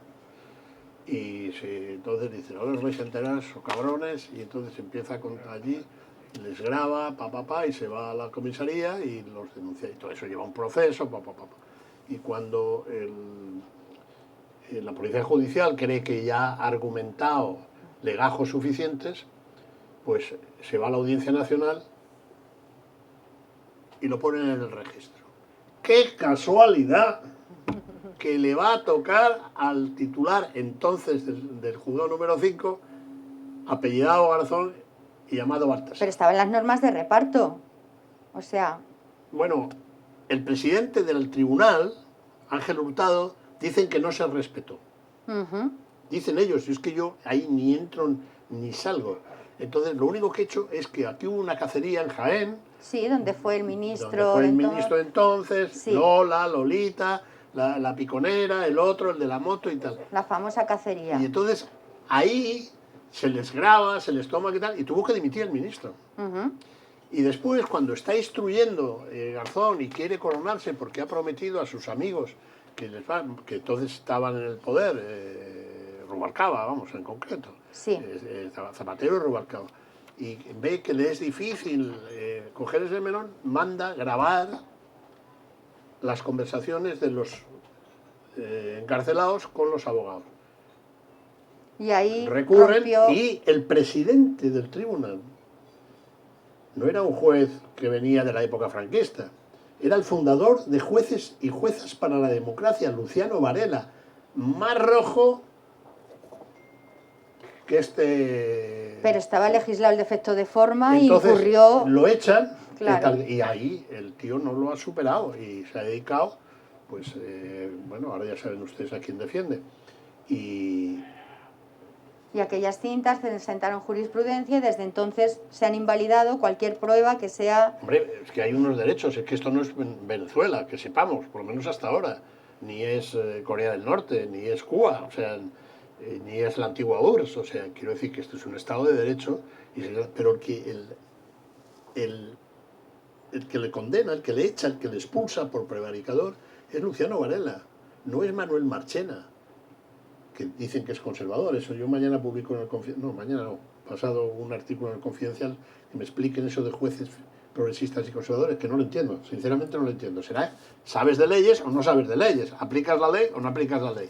Y entonces dice, ahora os vais a enterar, son cabrones, y entonces empieza allí, les graba, y se va a la comisaría y los denuncia. Y todo eso lleva un proceso, Y cuando la policía judicial cree que ya ha argumentado legajos suficientes, pues se va a la Audiencia Nacional y lo ponen en el registro. ¡Qué casualidad! Que le va a tocar al titular entonces del juzgado número 5, apellidado Garzón y llamado Baltasar. Pero estaba en las normas de reparto, o sea... Bueno, el presidente del tribunal, Ángel Hurtado, dicen que no se respetó. Dicen ellos, y es que yo ahí ni entro ni salgo. Entonces, lo único que he hecho es que aquí hubo una cacería en Jaén. Sí, donde fue el ministro. Donde fue el ministro entonces, sí. Lola, Lolita, la piconera, el otro, el de la moto y tal. La famosa cacería. Y entonces, ahí se les graba, se les toma y tal, y tuvo que dimitir el ministro. Y después, cuando está instruyendo Garzón y quiere coronarse porque ha prometido a sus amigos que entonces estaban en el poder, Rubalcaba, vamos, en concreto, sí. Zapatero y Rubalcaba, y ve que le es difícil coger ese melón, manda grabar las conversaciones de los encarcelados con los abogados. Y ahí recurren y el presidente del tribunal no era un juez que venía de la época franquista, Era el fundador de Jueces y Juezas para la Democracia, Luciano Varela, más rojo que este... Pero estaba legislado el defecto de forma Entonces, y incurrió... lo echan, Claro. y ahí el tío no lo ha superado y se ha dedicado, pues, bueno, ahora ya saben ustedes a quién defiende. Y aquellas cintas sentaron jurisprudencia y desde entonces se han invalidado cualquier prueba que sea... hombre, es que hay unos derechos, es que esto no es Venezuela, que sepamos, por lo menos hasta ahora, ni es Corea del Norte, ni es Cuba, o sea, ni es la antigua URSS, o sea, quiero decir que esto es un Estado de Derecho, pero el que le condena, el que le echa, el que le expulsa por prevaricador es Luciano Varela, no es Manuel Marchena, que dicen que es conservador. Eso yo mañana publico en el Confidencial, no, mañana no, pasado un artículo en el Confidencial que me expliquen eso de jueces progresistas y conservadores, que no lo entiendo, sinceramente no lo entiendo. ¿Será sabes de leyes o no sabes de leyes? ¿Aplicas la ley o no aplicas la ley?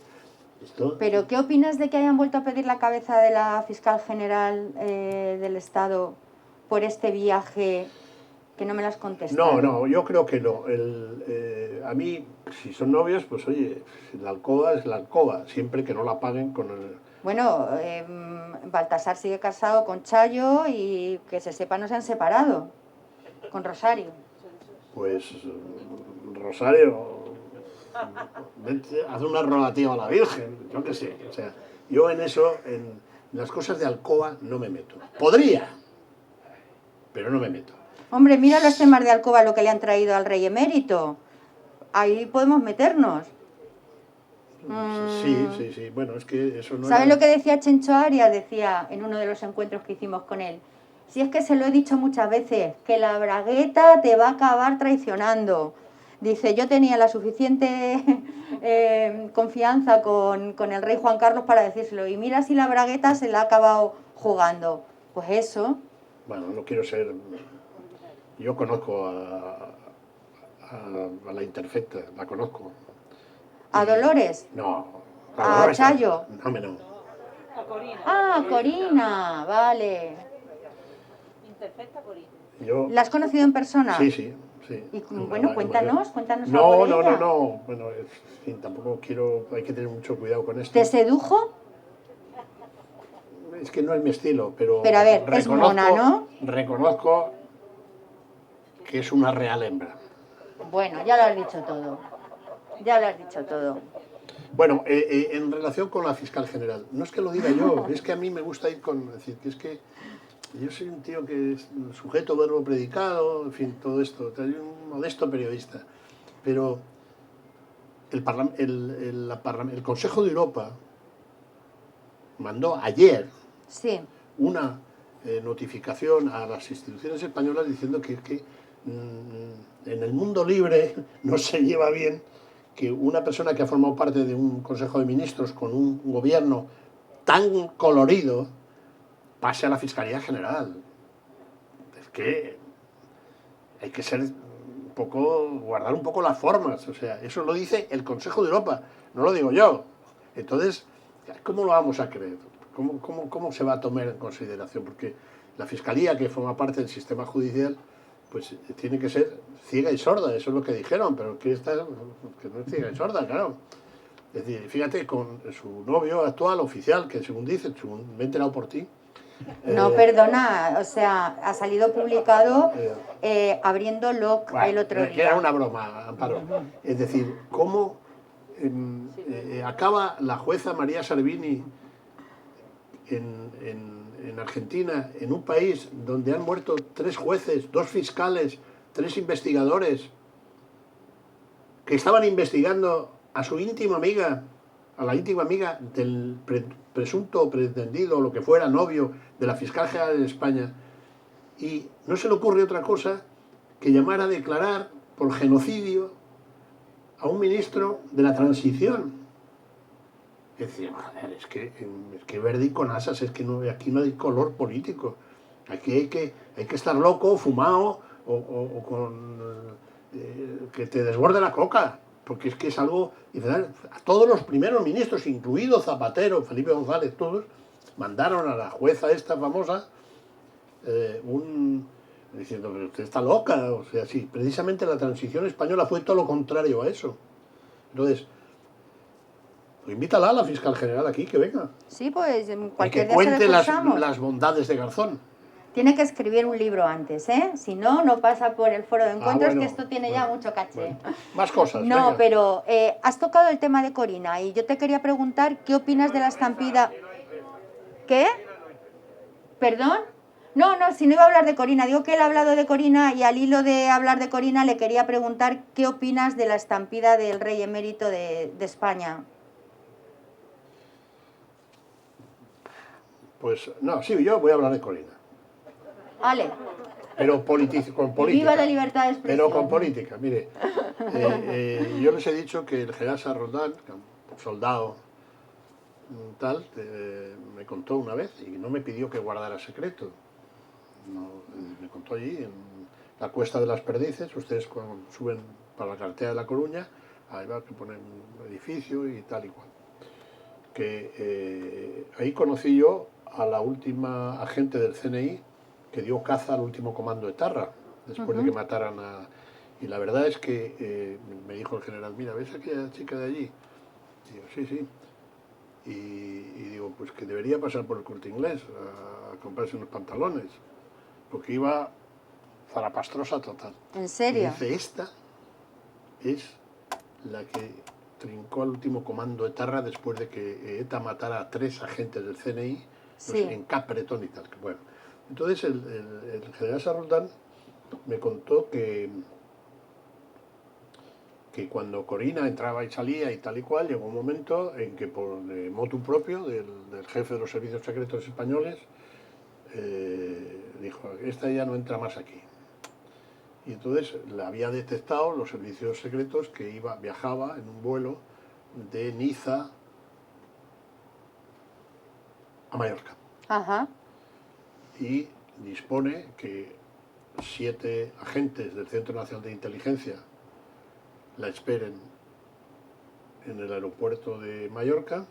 ¿Pero qué opinas de que hayan vuelto a pedir la cabeza de la fiscal general del Estado por este viaje que no me lo has contestado? No, yo creo que no. A mí, si son novios, pues oye, la alcoba es la alcoba, siempre que no la paguen con el... Bueno, Baltasar sigue casado con Chayo y que se sepa no se han separado, con Rosario. Pues Rosario, haz una rogativa a la Virgen, yo qué sé. O sea, yo en eso, en las cosas de alcoba, no me meto. Podría, pero no me meto. Hombre, mira los temas de alcoba, lo que le han traído al rey emérito. Ahí podemos meternos. Sí. Bueno, es que eso no ¿Sabes era... lo que decía Chencho Arias? Decía en uno de los encuentros que hicimos con él. Si es que se lo he dicho muchas veces, que la bragueta te va a acabar traicionando. Dice, yo tenía la suficiente confianza con el rey Juan Carlos para decírselo. Y mira si la bragueta se la ha acabado jugando. Pues eso. Bueno, no quiero ser... Yo conozco a la interfecta, la conozco. ¿A Dolores? No. ¿A Dolores, Chayo? No. A Corina. Ah, Corina, vale. Interfecta Corina. ¿La has conocido en persona? Sí. Y bueno, cuéntanos No. algo de ella. Bueno, en fin, tampoco quiero... Hay que tener mucho cuidado con esto. ¿Te sedujo? Es que no es mi estilo, pero... Pero a ver, es mona, ¿no? Reconozco que es una real hembra. Bueno, ya lo has dicho todo. Ya lo has dicho todo. Bueno, en relación con la fiscal general, no es que lo diga yo, es que a mí me gusta ir con... Es decir, que es que yo soy un tío que es sujeto, verbo, predicado, en fin, todo esto. Soy un modesto periodista. Pero el Consejo de Europa mandó ayer una notificación a las instituciones españolas diciendo que en el mundo libre no se lleva bien que una persona que ha formado parte de un Consejo de Ministros con un gobierno tan colorido pase a la Fiscalía General. Es que hay que ser un poco, guardar un poco las formas, o sea, eso lo dice el Consejo de Europa, no lo digo yo. Entonces, ¿cómo lo vamos a creer? ¿Cómo se va a tomar en consideración? Porque la Fiscalía, que forma parte del sistema judicial, pues tiene que ser ciega y sorda, eso es lo que dijeron, pero que no es ciega y sorda, claro. Es decir, fíjate, con su novio actual, oficial, que según dicen, me he enterado por ti. No, perdona, o sea, ha salido publicado abriendo LOC el otro día. Que era una broma, Amparo. Es decir, cómo acaba la jueza María Servini en Argentina, en un país donde han muerto 3 jueces, 2 fiscales, 3 investigadores, que estaban investigando a su íntima amiga, a la íntima amiga del presunto pretendido, o lo que fuera, novio de la fiscal general de España, y no se le ocurre otra cosa que llamar a declarar por genocidio a un ministro de la transición. Es decir, joder, es que verde con asas, es que aquí no hay color político. Aquí hay que estar loco, fumado, o con que te desborde la coca, porque es que es algo... A todos los primeros ministros, incluido Zapatero, Felipe González, todos, mandaron a la jueza esta famosa diciendo, pero usted está loca, o sea, sí, precisamente la transición española fue todo lo contrario a eso. Entonces, pues invítala a la fiscal general aquí, que venga, Sí, pues y que cualquier día se cuente lo las escuchamos. bondades de Garzón. Tiene que escribir un libro antes, ¿eh? Si no, no pasa por el foro de encuentros, que Bueno, esto tiene ya bueno, mucho caché. bueno. Más cosas, No, venga. pero has tocado el tema de Corina y yo te quería preguntar qué opinas de la estampida. ¿Qué? ¿Perdón? No, no, si no iba a hablar de Corina, digo que él ha hablado de Corina y al hilo de hablar de Corina le quería preguntar qué opinas de la estampida del rey emérito de España. Pues no, sí, yo voy a hablar de Corina. Ale, Pero con y política. viva la libertad de expresión. Pero con política, mire. Yo les he dicho que el general Sarroldán, soldado tal, me contó una vez y no me pidió que guardara secreto. No, me contó allí, en la Cuesta de las Perdices, ustedes cuando suben para la carretera de La Coruña, ahí va que ponen un edificio y tal y cual. Que ahí conocí yo a la última agente del CNI que dio caza al último comando etarra, después de que mataran a... Y la verdad es que me dijo el general, mira, ¿ves a aquella chica de allí? Y digo, sí, sí. Y digo, pues que debería pasar por el Corte Inglés a comprarse unos pantalones, porque iba zarapastrosa total. ¿En Y serio? dice, esta es la que trincó al último comando etarra después de que ETA matara a 3 agentes del CNI Sí. en Capbreton y tal. Bueno, entonces el general Sarroldán me contó que cuando Corina entraba y salía y tal y cual, llegó un momento en que por motu propio del jefe de los servicios secretos españoles dijo, esta ya no entra más aquí. Y entonces la había detectado los servicios secretos que viajaba en un vuelo de Niza a Mallorca. Ajá. Y dispone que 7 agentes del Centro Nacional de Inteligencia la esperen en el aeropuerto de Mallorca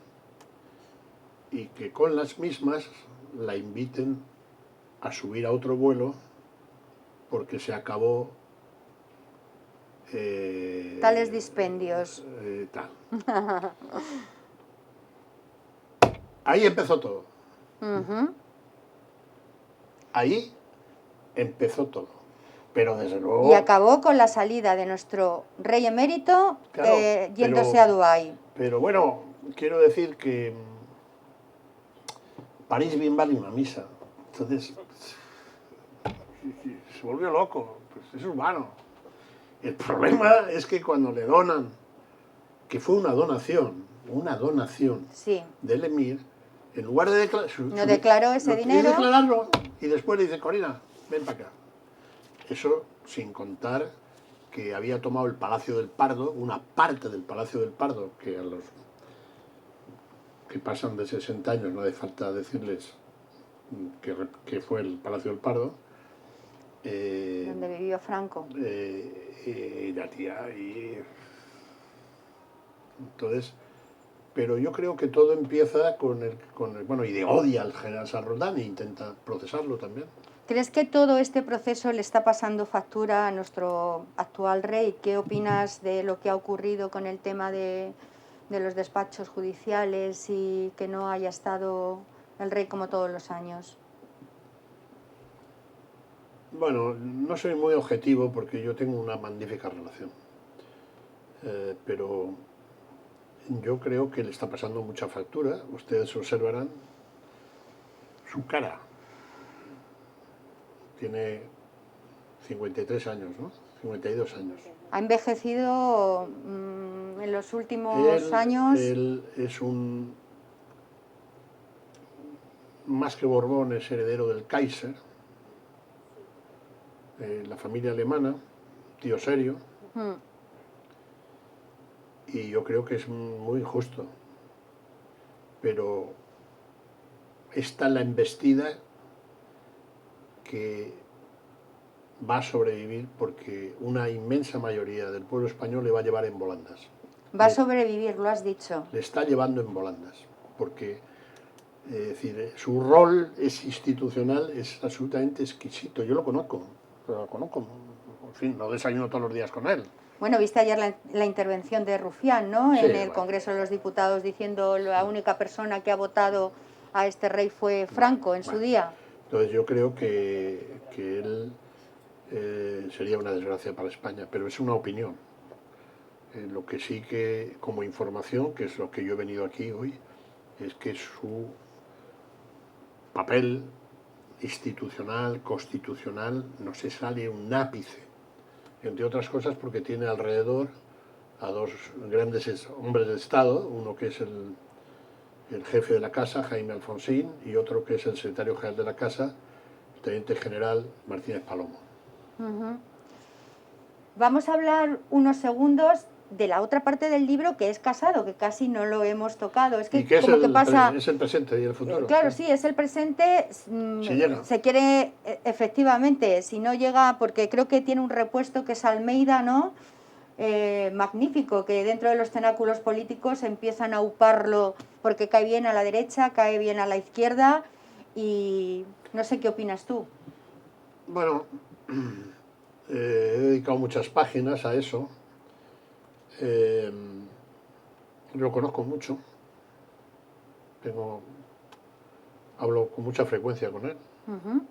y que con las mismas la inviten a subir a otro vuelo porque se acabó Tales dispendios. tal. Ahí empezó todo. Ujú. Ahí empezó todo. Pero desde Y luego... acabó con la salida de nuestro rey emérito Claro, yéndose a Dubái. Pero bueno, quiero decir que París bien vale una misa. Entonces, se volvió loco. Pues es humano. El problema es que cuando le donan, que fue una donación Sí. del emir, en lugar de declarar... ¿No declaró ese dinero? declararlo y después le dice, Corina, ven para acá. Eso sin contar que había tomado el Palacio del Pardo, una parte del Palacio del Pardo, que a los que pasan de 60 años no hace falta decirles que fue el Palacio del Pardo. Donde vivió Franco. La tía, y entonces, pero yo creo que todo empieza con el bueno, y de odia al general Sarroldán e intenta procesarlo también. ¿Crees que todo este proceso le está pasando factura a nuestro actual rey? ¿Qué opinas de lo que ha ocurrido con el tema de los despachos judiciales y que no haya estado el rey como todos los años? Bueno, no soy muy objetivo porque yo tengo una magnífica relación, pero yo creo que le está pasando mucha factura. Ustedes observarán su cara. Tiene 53 años, ¿no? 52 años. Ha envejecido en los últimos años. Él es un... Más que Borbón, es heredero del Kaiser, la familia alemana, tío serio, y yo creo que es muy injusto. Pero está la embestida que va a sobrevivir porque una inmensa mayoría del pueblo español le va a llevar en volandas. Va a sobrevivir, lo has dicho. Le está llevando en volandas, porque es decir, su rol es institucional, es absolutamente exquisito. Yo lo conozco, lo conozco. En fin, no desayuno todos los días con él. Bueno, viste ayer la intervención de Rufián, ¿no? Sí, En el bueno. Congreso de los Diputados diciendo la única persona que ha votado a este rey fue Franco en su Bueno. día. Entonces yo creo que él sería una desgracia para España, pero es una opinión. Lo que sí que, como información, que es lo que yo he venido aquí hoy, es que su papel institucional, constitucional, no se sale un ápice, entre otras cosas porque tiene alrededor a dos grandes hombres de Estado, uno que es el jefe de la Casa, Jaime Alfonsín, y otro que es el secretario general de la Casa, el teniente general Martínez Palomo. Ujú. Vamos a hablar unos segundos de la otra parte del libro, que es Casado, que casi no lo hemos tocado. Es que ¿Y qué es como que pasa... es el presente y el futuro? Claro, sí, es el presente. Si llega. Se quiere, efectivamente, si no llega, porque creo que tiene un repuesto que es Almeida, ¿no? Magnífico, que dentro de los cenáculos políticos empiezan a uparlo porque cae bien a la derecha, cae bien a la izquierda, y no sé qué opinas tú. Bueno, he dedicado muchas páginas a eso. Lo conozco mucho. Hablo con mucha frecuencia con él. Ujú.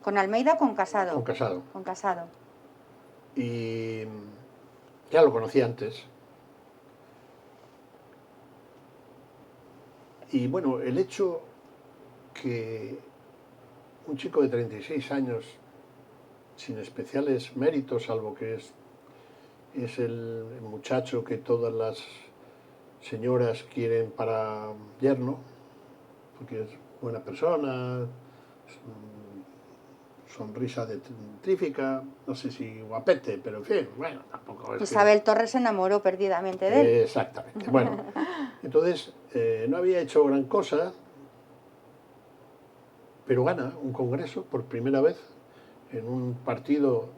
¿Con Almeida o con Casado? Con Casado. Con Casado. Y ya lo conocí antes. Y bueno, el hecho que un chico de 36 años, sin especiales méritos, salvo que es el muchacho que todas las señoras quieren para yerno, porque es buena persona, sonrisa detrífica, no sé si guapete, pero en fin, bueno, tampoco es Isabel Torres se enamoró perdidamente de él. Exactamente. Bueno, entonces no había hecho gran cosa, pero gana un congreso por primera vez en un partido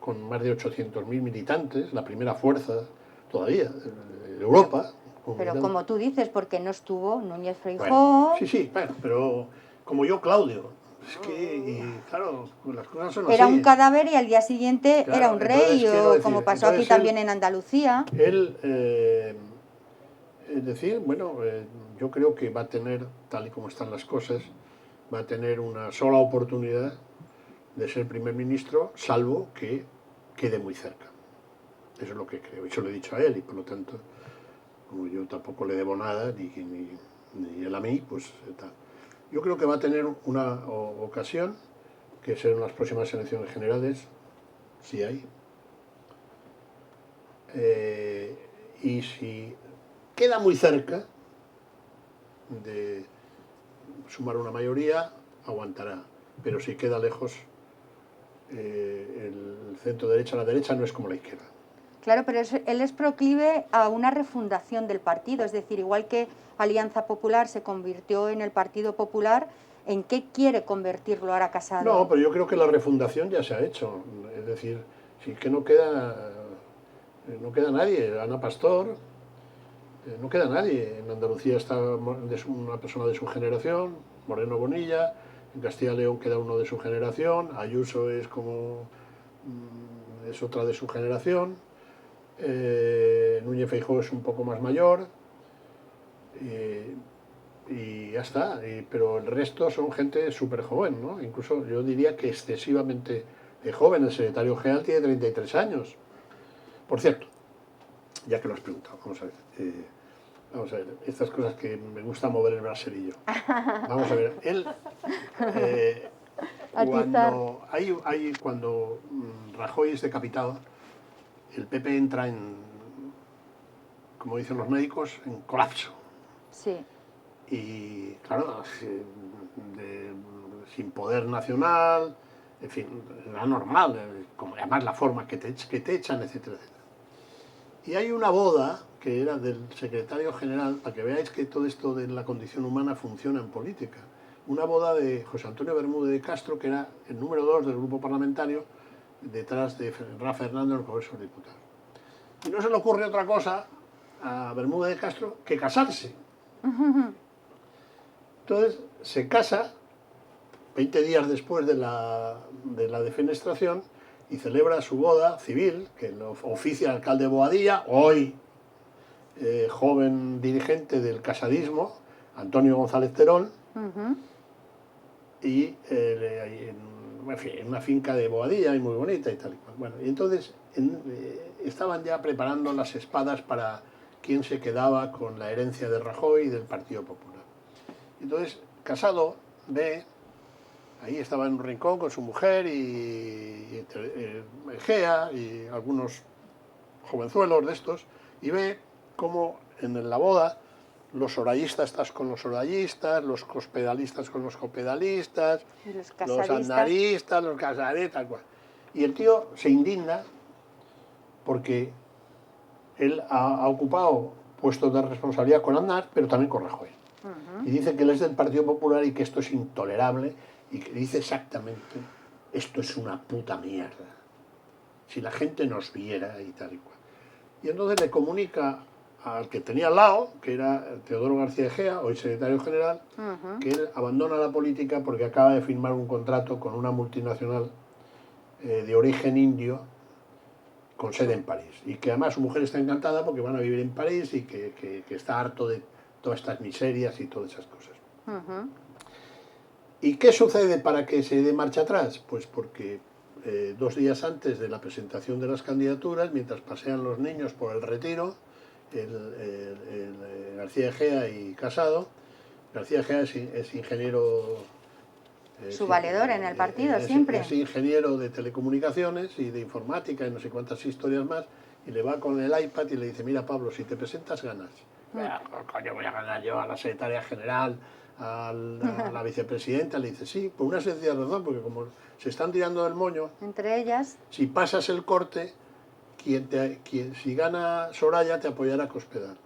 con más de 800.000 militantes, la primera fuerza todavía de Europa. Pero como tú dices, porque no estuvo Núñez Feijóo. Bueno, sí, bueno, pero como yo, Claudio. Es que, y, claro, las cosas son así. Era un cadáver y al día siguiente Claro, era un rey, entonces, o decir, como pasó aquí también en Andalucía. Él, es decir, bueno, yo creo que va a tener, tal y como están las cosas, va a tener una sola oportunidad de ser primer ministro, salvo que quede muy cerca. Eso es lo que creo. Eso lo he dicho a él y por lo tanto, como yo tampoco le debo nada, ni él a mí, pues tal. Yo creo que va a tener una ocasión, que serán las próximas elecciones generales, si hay. Y si queda muy cerca de sumar una mayoría, aguantará. Pero si queda lejos, el centro derecha, la derecha no es como la izquierda. Claro, pero él es proclive a una refundación del partido, es decir, igual que Alianza Popular se convirtió en el Partido Popular, ¿en qué quiere convertirlo ahora Casado? No, pero yo creo que la refundación ya se ha hecho. Es decir, si que no queda nadie. Ana Pastor, no queda nadie. En Andalucía está una persona de su generación, Moreno Bonilla. En Castilla y León queda uno de su generación. Ayuso es es otra de su generación. Núñez Feijóo es un poco más mayor. Y ya está. Pero el resto son gente súper joven, ¿no? Incluso yo diría que excesivamente joven. El secretario general tiene 33 años. Por cierto, ya que lo has preguntado, vamos a ver, estas cosas que me gusta mover el braserillo. Vamos a ver, él, cuando Rajoy es decapitado, el PP entra como dicen los médicos, en colapso. Sí. Y claro, sin poder nacional, en fin, era normal, como además la forma que te echan, etcétera, etcétera. Y hay una boda que era del secretario general, para que veáis que todo esto de la condición humana funciona en política. Una boda de José Antonio Bermúdez de Castro, que era el número 2 del grupo parlamentario, detrás de Rafa Hernández en el Congreso de los Diputados. Y no se le ocurre otra cosa a Bermúdez de Castro que casarse. Entonces se casa 20 días después de la defenestración, y celebra su boda civil, que lo oficia el alcalde de Boadilla, hoy joven dirigente del casadismo, Antonio González Terón, y en una finca de Boadilla, y muy bonita y tal y cual. Bueno, y entonces estaban ya preparando las espadas para quién se quedaba con la herencia de Rajoy y del Partido Popular. Entonces Casado ve, ahí estaba en un rincón con su mujer y Egea y algunos jovenzuelos de estos, y ve cómo en la boda los orallistas están con los orallistas, los cospedalistas con los cospedalistas, los aznaristas, los casadistas, tal cual. Y el tío se indigna porque él ha ocupado puestos de responsabilidad con Aznar, pero también con Rajoy. Y dice que él es del Partido Popular y que esto es intolerable, y que dice exactamente, esto es una puta mierda. Si la gente nos viera y tal y cual. Y entonces le comunica al que tenía al lado, que era Teodoro García Egea, hoy secretario general, que él abandona la política porque acaba de firmar un contrato con una multinacional de origen indio con sede en París. Y que además su mujer está encantada porque van a vivir en París y que está harto de todas estas miserias y todas esas cosas. ¿Y qué sucede para que se dé marcha atrás? Pues porque 2 días antes de la presentación de las candidaturas, mientras pasean los niños por el Retiro, García Egea y Casado, García Egea es ingeniero... Su valedor en el partido, siempre. Es ingeniero de telecomunicaciones y de informática y no sé cuántas historias más, y le va con el iPad y le dice, mira Pablo, si te presentas ganas. Coño, voy a ganar yo a la secretaria general, a la vicepresidenta. Le dice, sí, por una sencilla razón, porque como se están tirando del moño, entre ellas, si pasas el corte, si gana Soraya te apoyará Cospedal.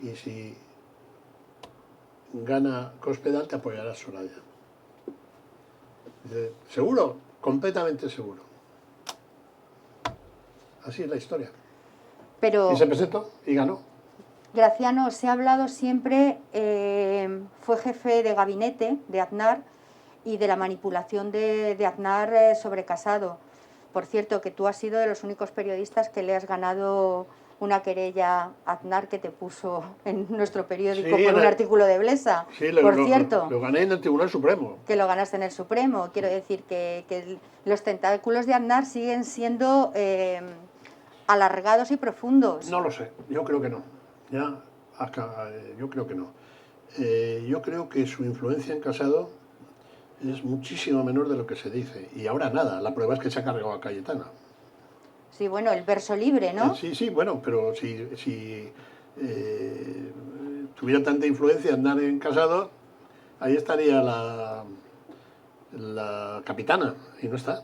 Y si gana Cospedal te apoyará Soraya. Dice, ¿seguro? Completamente seguro. Así es la historia. Pero y se presentó y ganó. Graciano, se ha hablado siempre, fue jefe de gabinete de Aznar y de la manipulación de Aznar sobre Casado. Por cierto, que tú has sido de los únicos periodistas que le has ganado una querella a Aznar que te puso en nuestro periódico por un artículo de Blesa. Sí, por cierto. Lo gané en el Tribunal Supremo. Que lo ganaste en el Supremo. Quiero decir que los tentáculos de Aznar siguen siendo alargados y profundos. No lo sé, yo creo que no. Yo creo que no. Yo creo que su influencia en Casado es muchísimo menor de lo que se dice. Y ahora nada, la prueba es que se ha cargado a Cayetana. Sí, bueno, el verso libre, ¿no? Sí, bueno, pero si tuviera tanta influencia andar en Casado, ahí estaría la capitana, y no está.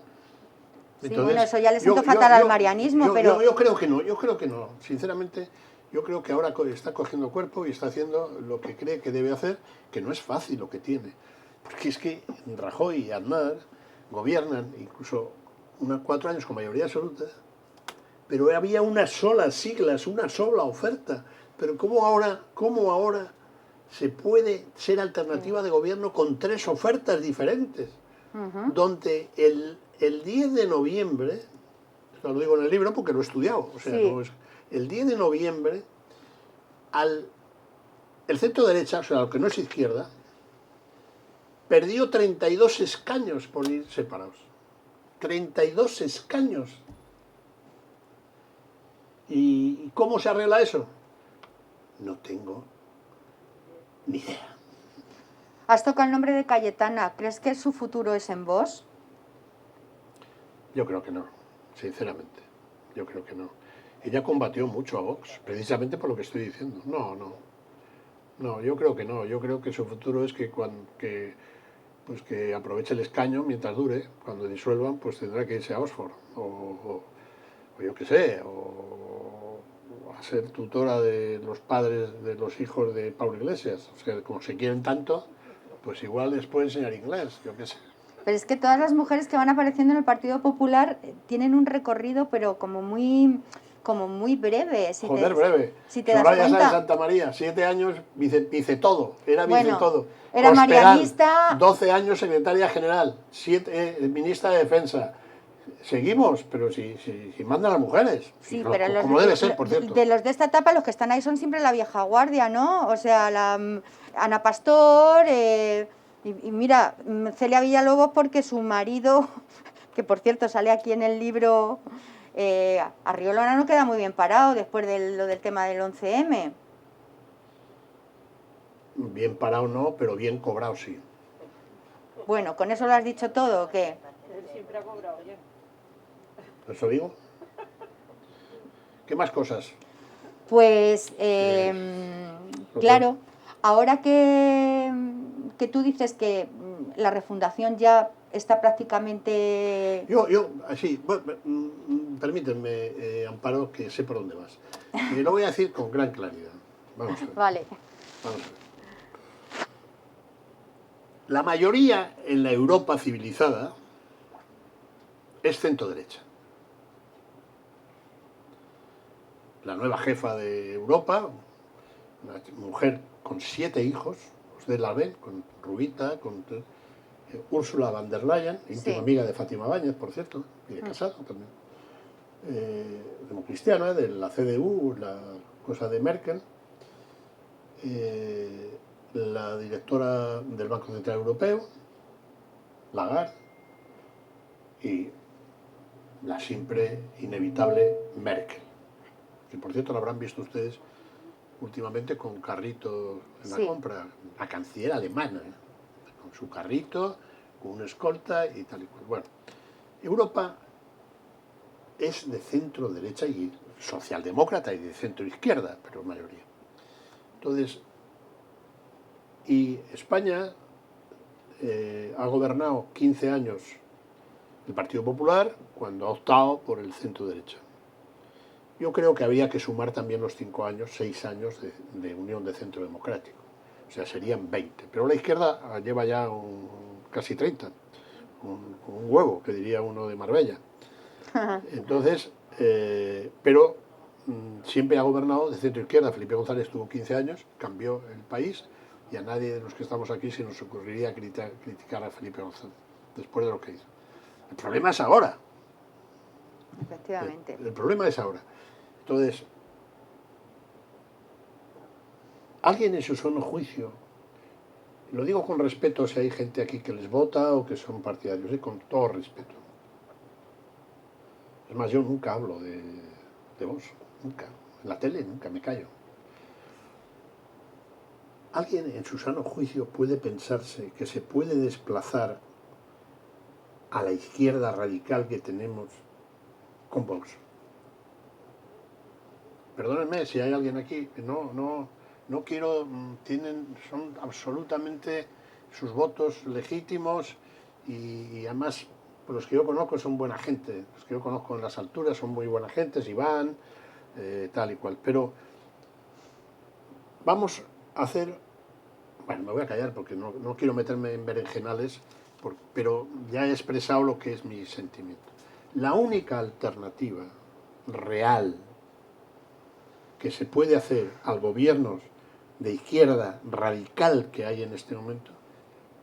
Entonces, sí, bueno, eso ya le siento fatal al marianismo, pero... Yo creo que no, sinceramente, yo creo que ahora está cogiendo cuerpo y está haciendo lo que cree que debe hacer, que no es fácil lo que tiene. Porque es que Rajoy y Aznar gobiernan incluso 4 años con mayoría absoluta, pero había unas solas siglas, una sola oferta. Pero ¿cómo ahora se puede ser alternativa de gobierno con 3 ofertas diferentes? Donde el 10 de noviembre, lo digo en el libro porque lo he estudiado, o sea, sí. El 10 de noviembre, el centro derecha, o sea, lo que no es izquierda, perdió 32 escaños por ir separados. 32 escaños. ¿Y cómo se arregla eso? No tengo ni idea. Has tocado el nombre de Cayetana. ¿Crees que su futuro es en Vox? Yo creo que no, sinceramente. Yo creo que no. Ella combatió mucho a Vox, precisamente por lo que estoy diciendo. No, yo creo que no. Yo creo que su futuro es que que aproveche el escaño mientras dure. Cuando disuelvan, pues tendrá que irse a Oxford. O yo qué sé, o a ser tutora de los padres de los hijos de Pablo Iglesias. O sea, como se quieren tanto, pues igual les puede enseñar inglés, yo qué sé. Pero es que todas las mujeres que van apareciendo en el Partido Popular tienen un recorrido, pero como como muy breve. Si Joder, breve. Si te das Soraya Sáenz de cuenta. Santa María, 7 años, vice todo, era vice Bueno, todo. era Cospedal, marianista. 12 años secretaria general, 7 ministra de Defensa. Seguimos, pero si mandan las mujeres. Sí, No, pero como debe ser, por cierto. de los de esta etapa, los que están ahí son siempre la vieja guardia, ¿no? O sea, Ana Pastor, y mira, Celia Villalobos, porque su marido, que por cierto sale aquí en el libro, Arriola no queda muy bien parado después de lo del tema del 11M. Bien parado no, pero bien cobrado sí. Bueno, ¿con eso lo has dicho todo o qué? Él siempre ha cobrado ya. ¿Eso digo? ¿Qué más cosas? Pues, Total. claro, ahora que tú dices que la refundación ya está prácticamente... Yo, así, bueno, permíteme, Amparo, que sé por dónde vas. Y lo voy a decir con gran claridad. Vamos a ver. Vale. Vamos a ver. La mayoría en la Europa civilizada es centro-derecha. La nueva jefa de Europa, una mujer con 7 hijos, ustedes la ven, con Rubita, con Úrsula von der Leyen, íntima Sí. amiga de Fátima Báñez, por cierto, y de Casado también. Democristiana, de la CDU, la cosa de Merkel, la directora del Banco Central Europeo, Lagarde, y la siempre inevitable Merkel, que por cierto lo habrán visto ustedes últimamente con carritos en la Sí. compra, la canciller alemana, con su carrito, con una escolta y tal y cual. Bueno, Europa es de centro derecha y socialdemócrata y de centro izquierda, pero mayoría. Entonces, y España ha gobernado 15 años el Partido Popular cuando ha optado por el centro derecha. Yo creo que había que sumar también los 5 años, 6 años de Unión de Centro Democrático. O sea, serían 20. Pero la izquierda lleva ya casi 30. Un huevo, que diría uno de Marbella. Entonces, pero siempre ha gobernado de centro izquierda. Felipe González tuvo 15 años, cambió el país, y a nadie de los que estamos aquí se nos ocurriría criticar a Felipe González después de lo que hizo. El problema es ahora. Efectivamente. El problema es ahora. Entonces, alguien en su sano juicio, lo digo con respeto si hay gente aquí que les vota o que son partidarios, con todo respeto. Es más, yo nunca hablo de vos, nunca. En la tele nunca me callo. ¿Alguien en su sano juicio puede pensarse que se puede desplazar a la izquierda radical que tenemos con Vox? Perdónenme si hay alguien aquí que no quiero, son absolutamente sus votos legítimos y además los que yo conozco son buena gente, los que yo conozco en las alturas son muy buena gente, Iván, tal y cual, pero vamos a hacer, bueno, me voy a callar porque no quiero meterme en berenjenales, pero ya he expresado lo que es mi sentimiento. La única alternativa real que se puede hacer al gobierno de izquierda radical que hay en este momento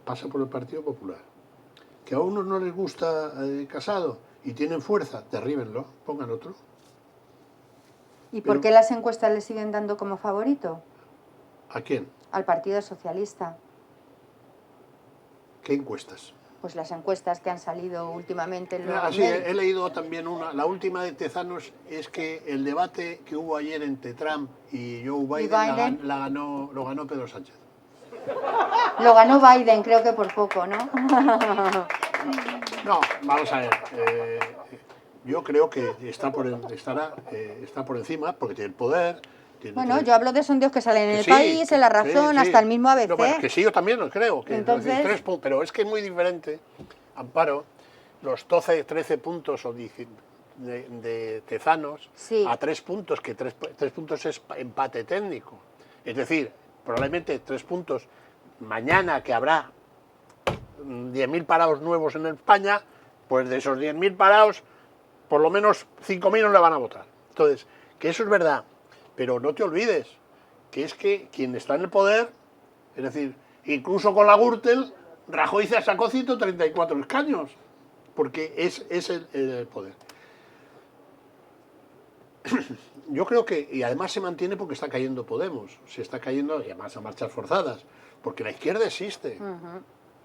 pasa por el Partido Popular. Que a unos no les gusta Casado y tienen fuerza, derríbenlo, pongan otro. ¿Y por qué las encuestas le siguen dando como favorito? ¿A quién? Al Partido Socialista. ¿Qué encuestas? Pues las encuestas que han salido últimamente en los Sí, medios. he leído también la última de Tezanos, es que el debate que hubo ayer entre Trump y Joe Biden, lo ganó Pedro Sánchez. Lo ganó Biden, creo que por poco, ¿no? No, vamos a ver. Yo creo que está por encima porque tiene el poder. Bueno, yo hablo de sondeos que salen en el sí, país, en La Razón, sí. hasta el mismo ABC. No, bueno, que sí, yo también lo creo. Que Entonces... 3 puntos, pero es que es muy diferente, Amparo, los 12, 13 puntos de Tezanos sí. a 3 puntos, que 3 puntos es empate técnico. Es decir, probablemente 3 puntos mañana que habrá 10.000 parados nuevos en España, pues de esos 10.000 parados, por lo menos 5.000 no le van a votar. Entonces, que eso es verdad, pero no te olvides que es que quien está en el poder, es decir, incluso con la Gürtel, Rajoy se sacó 134 escaños, porque es el poder. Yo creo que, y además se mantiene porque está cayendo Podemos, se está cayendo, y además a marchas forzadas, porque la izquierda existe.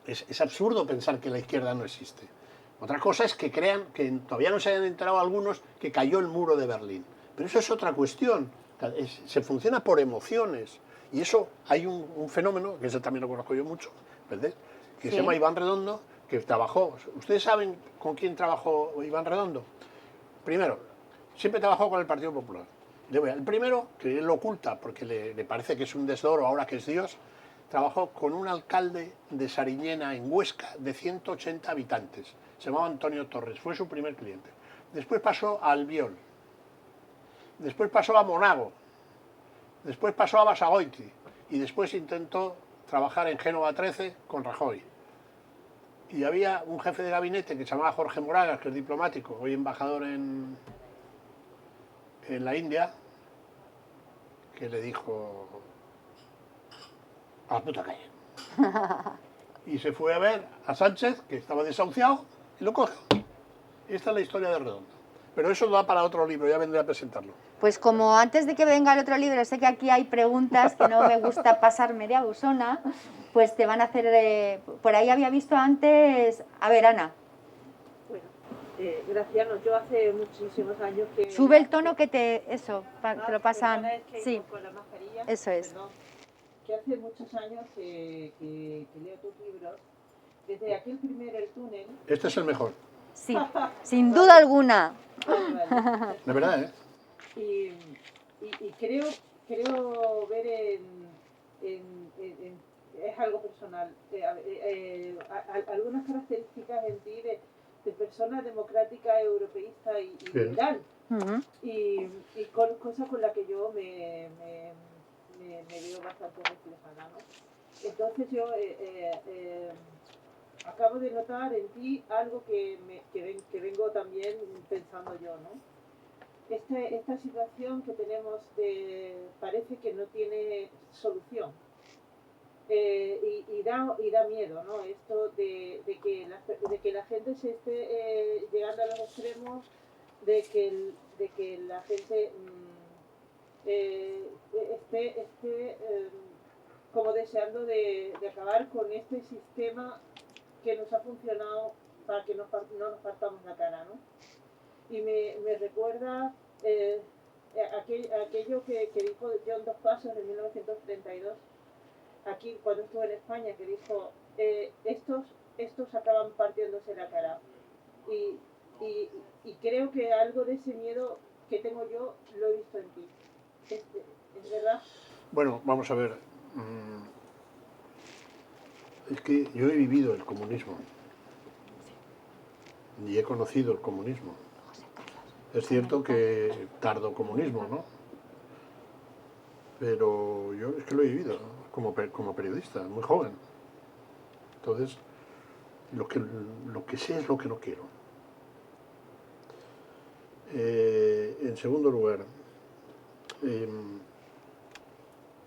Es absurdo pensar que la izquierda no existe. Otra cosa es que crean, que todavía no se hayan enterado algunos, que cayó el muro de Berlín. Pero eso es otra cuestión. Se funciona por emociones. Y eso hay un fenómeno, que ese también lo conozco yo mucho, ¿verdad? Que se llama Iván Redondo, que trabajó. ¿Ustedes saben con quién trabajó Iván Redondo? Primero, siempre trabajó con el Partido Popular. El primero, que él lo oculta porque le parece que es un desdoro ahora que es Dios, trabajó con un alcalde de Sariñena, en Huesca, de 180 habitantes. Se llamaba Antonio Torres, fue su primer cliente. Después pasó a Albiol. Después pasó a Monago. Después pasó a Basagoiti. Y después intentó trabajar en Génova 13 con Rajoy. Y había un jefe de gabinete que se llamaba Jorge Moragas, que es diplomático, hoy embajador en la India, que le dijo a la puta calle. Y se fue a ver a Sánchez, que estaba desahuciado, y lo coge. Esta es la historia de Redondo. Pero eso da para otro libro, ya vendré a presentarlo. Pues como antes de que venga el otro libro, sé que aquí hay preguntas que no me gusta pasarme de abusona, pues te van a hacer... por ahí había visto antes... A ver, Ana. Bueno, Graciano, yo hace muchísimos años que... Sube el tono que te... Eso, te lo pasan... Perdona, es que Sí, con la mascarilla. eso es. Perdón. Que hace muchos años que leo tus libros. Desde aquel primer El túnel... Este es el mejor. Sí, sin duda alguna. Vale. De verdad, ¿eh? Y creo ver es algo personal, algunas características en ti de persona democrática, europeísta y liberal. Y cosas con las que yo me veo bastante reflejada, ¿no? Entonces yo acabo de notar en ti algo que vengo también pensando yo, ¿no? Esta situación que tenemos parece que no tiene solución. Y da miedo, ¿no? Esto de que la gente se esté llegando a los extremos, de que la gente esté como deseando de acabar con este sistema que nos ha funcionado para que no nos partamos la cara, ¿no? Y me recuerda aquello que dijo John Dos Passos en 1932, aquí cuando estuvo en España, que dijo, estos acaban partiéndose la cara. Y creo que algo de ese miedo que tengo yo lo he visto en ti. ¿Es verdad? Bueno, vamos a ver. Es que yo he vivido el comunismo. Y he conocido el comunismo. Es cierto que tardo comunismo, ¿no? Pero yo es que lo he vivido, ¿no? como periodista, muy joven. Entonces, lo que sé es lo que no quiero. En segundo lugar,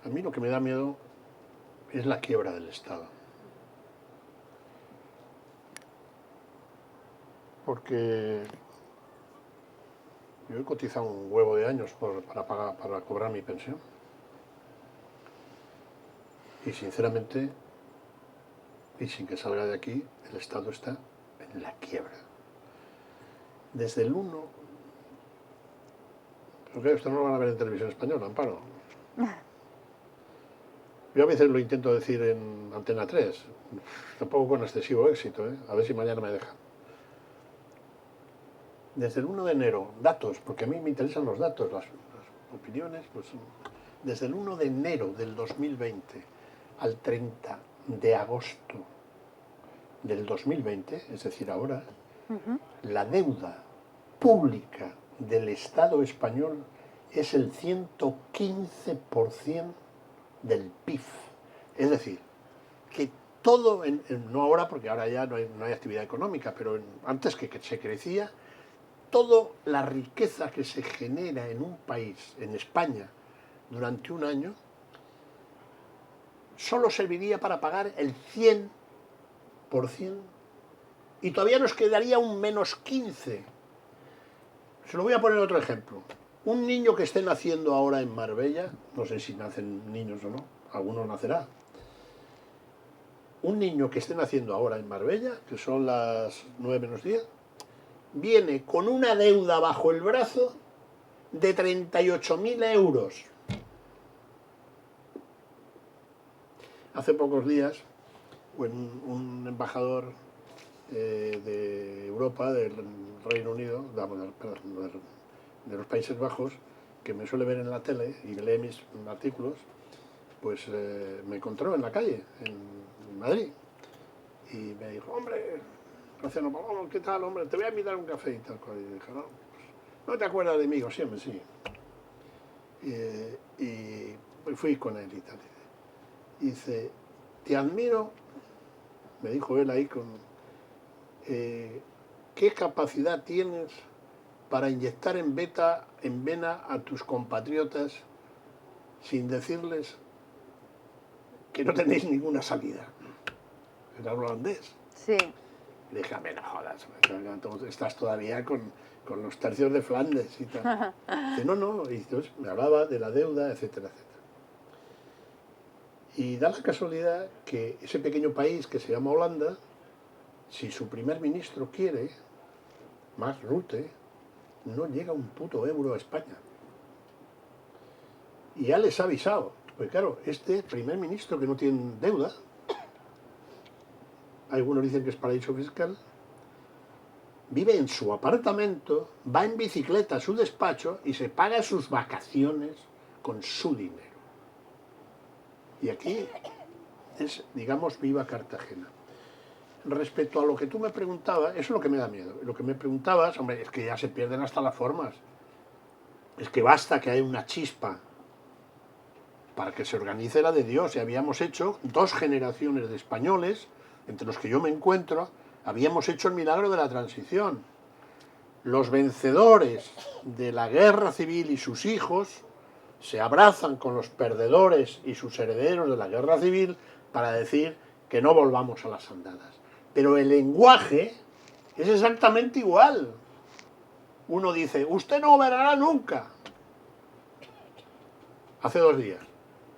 a mí lo que me da miedo es la quiebra del Estado. Porque yo he cotizado un huevo de años para cobrar mi pensión. Y sinceramente, y sin que salga de aquí, el Estado está en la quiebra. Desde el 1... Porque esto no lo van a ver en televisión española, Amparo. Yo a veces lo intento decir en Antena 3, tampoco con excesivo éxito, ¿eh? A ver si mañana me dejan. Desde el 1 de enero, datos, porque a mí me interesan los datos, las opiniones, pues desde el 1 de enero del 2020 al 30 de agosto del 2020, es decir, ahora, la deuda pública del Estado español es el 115% del PIB. Es decir, que todo, no ahora, porque ahora ya no hay actividad económica, pero antes que se crecía, toda la riqueza que se genera en un país, en España, durante un año, solo serviría para pagar el 100%, y todavía nos quedaría un menos 15%. Se lo voy a poner otro ejemplo. Un niño que esté naciendo ahora en Marbella, no sé si nacen niños o no, alguno nacerá. Un niño que esté naciendo ahora en Marbella, que son las 9 menos 10, viene con una deuda bajo el brazo de 38.000 euros. Hace pocos días, un embajador de Europa, del Reino Unido, de los Países Bajos, que me suele ver en la tele y lee mis artículos, pues me encontró en la calle, en Madrid, y me dijo, hombre, Graciano Palomo, ¿qué tal, hombre? Te voy a invitar a un café y tal. Y dije, no, pues, ¿no te acuerdas de mí? Siempre sí. Y fui con él y tal. Y dice, te admiro, me dijo él ahí, ¿qué capacidad tienes para inyectar en vena a tus compatriotas sin decirles que no tenéis ninguna salida? Era holandés. Sí. Le dije, no jodas, estás todavía con los tercios de Flandes y tal. Dice, no, y entonces me hablaba de la deuda, etcétera, etcétera. Y da la casualidad que ese pequeño país que se llama Holanda, si su primer ministro quiere, Mark Rutte, no llega un puto euro a España. Y ya les ha avisado. Pues claro, este primer ministro que no tiene deuda, algunos dicen que es paraíso fiscal, vive en su apartamento, va en bicicleta a su despacho y se paga sus vacaciones con su dinero. Y aquí es, digamos, viva Cartagena. Respecto a lo que tú me preguntabas, eso es lo que me da miedo. Lo que me preguntabas, hombre, es que ya se pierden hasta las formas. Es que basta que haya una chispa para que se organice la de Dios. Y habíamos hecho 2 generaciones de españoles, entre los que yo me encuentro, habíamos hecho el milagro de la transición. Los vencedores de la guerra civil y sus hijos se abrazan con los perdedores y sus herederos de la guerra civil para decir que no volvamos a las andadas. Pero el lenguaje es exactamente igual. Uno dice, usted no gobernará nunca. Hace 2 días.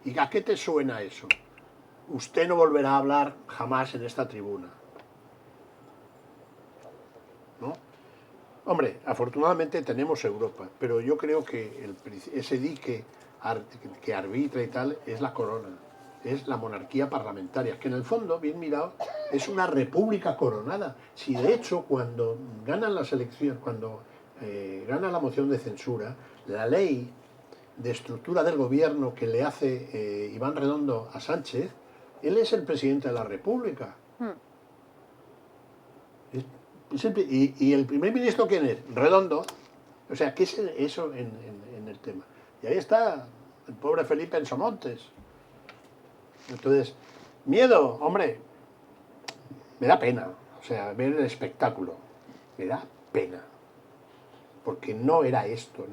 ¿Y a qué te suena eso? Usted no volverá a hablar jamás en esta tribuna. ¿No? Hombre, afortunadamente tenemos Europa, pero yo creo que ese dique que arbitra y tal es la corona, es la monarquía parlamentaria, que en el fondo, bien mirado, es una república coronada. Si de hecho cuando ganan las elecciones, cuando gana la moción de censura, la ley de estructura del gobierno que le hace Iván Redondo a Sánchez, él es el presidente de la República. ¿Y el primer ministro quién es? Redondo. O sea, ¿qué es eso en el tema? Y ahí está el pobre Felipe en Somontes. Entonces, miedo, hombre, me da pena. O sea, ver el espectáculo. Me da pena. Porque no era esto.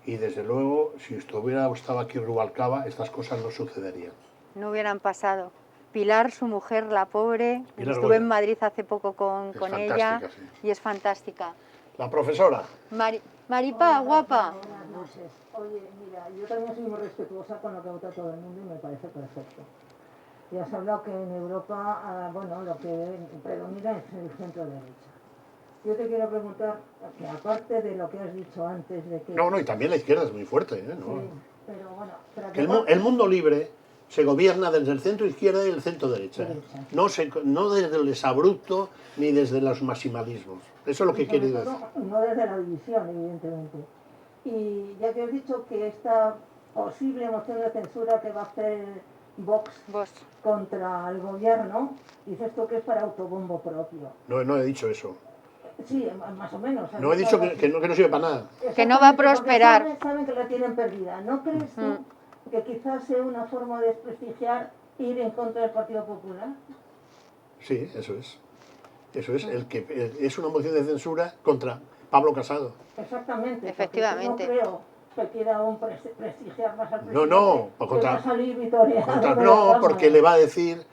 Y desde luego, si hubiera estado aquí Rubalcaba, estas cosas no sucederían. No hubieran pasado. Pilar, su mujer, la pobre, estuve en Madrid hace poco con ella, sí. Y es fantástica. La profesora. Maripá, guapa. Buenas noches. Oye, mira, yo también soy muy respetuosa con lo que vota todo el mundo y me parece perfecto. Y has hablado que en Europa, bueno, lo que predomina es el centro derecha. Yo te quiero preguntar, que aparte de lo que has dicho antes de que... No, y también la izquierda es muy fuerte, ¿eh? No. Sí, pero bueno... El mundo libre se gobierna desde el centro izquierda y el centro derecha. No desde el desabrupto ni desde los maximalismos. Eso es lo que quiere decir. No desde la división, evidentemente. Y ya que has dicho que esta posible moción de censura que va a hacer Vox contra el gobierno, dices tú que es para autobombo propio. No he dicho eso. Sí, más o menos. No he dicho que no sirve para nada. Que no va a prosperar. Saben que la tienen perdida. ¿No crees tú que quizás sea una forma de desprestigiar ir en contra del Partido Popular? Sí, eso es. Eso es, es una moción de censura contra Pablo Casado. Exactamente. Efectivamente. No creo que quiera aún prestigiar más al presidente. No, que va a salir vitoreado no, porque le va a decir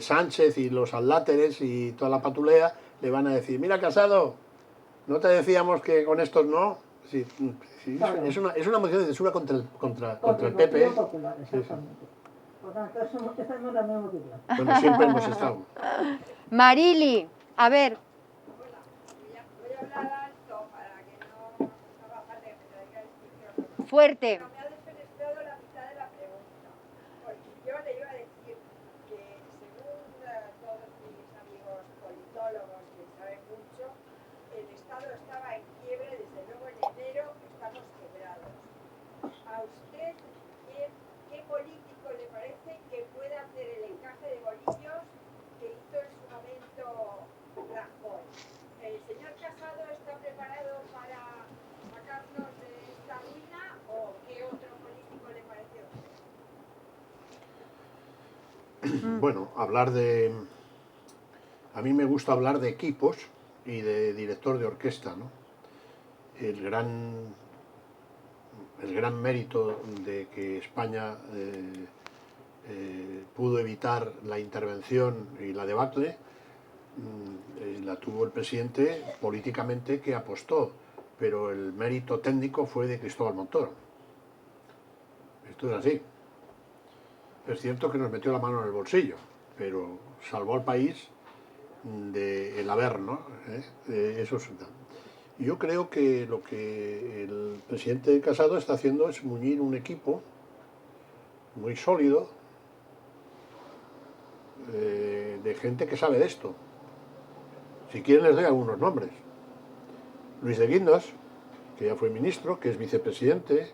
Sánchez y los adláteres y toda la patulea, le van a decir, mira Casado, no te decíamos que con estos no. Sí, claro. es una moción de censura contra el PP. Popular, exactamente. Sí, sí. Por tanto, esa no es la misma opinión. Bueno, siempre hemos estado. Marili, a ver. Voy a hablar alto para que no haga falta que me traiga discusión. Fuerte. No me ha despenetrado la mitad de la pregunta, porque yo le iba a decir que según todos mis amigos politólogos que saben mucho, el Estado estaba en quiebre, desde luego en enero estamos quebrados. ¿A usted qué político le parece que pueda hacer el encaje de bolillos que hizo en su momento Rajoy? ¿El señor Casado está preparado para sacarnos de esta ruina o qué otro político le parece a usted? Bueno, a mí me gusta hablar de equipos y de director de orquesta, ¿no? El gran mérito de que España pudo evitar la intervención y la debacle la tuvo el presidente políticamente, que apostó, pero el mérito técnico fue de Cristóbal Montoro. Esto es así. Es cierto que nos metió la mano en el bolsillo, pero salvó al país del Averno, eso es. Yo creo que lo que el presidente Casado está haciendo es muñir un equipo muy sólido de gente que sabe de esto. Si quieren les doy algunos nombres. Luis de Guindos, que ya fue ministro, que es vicepresidente.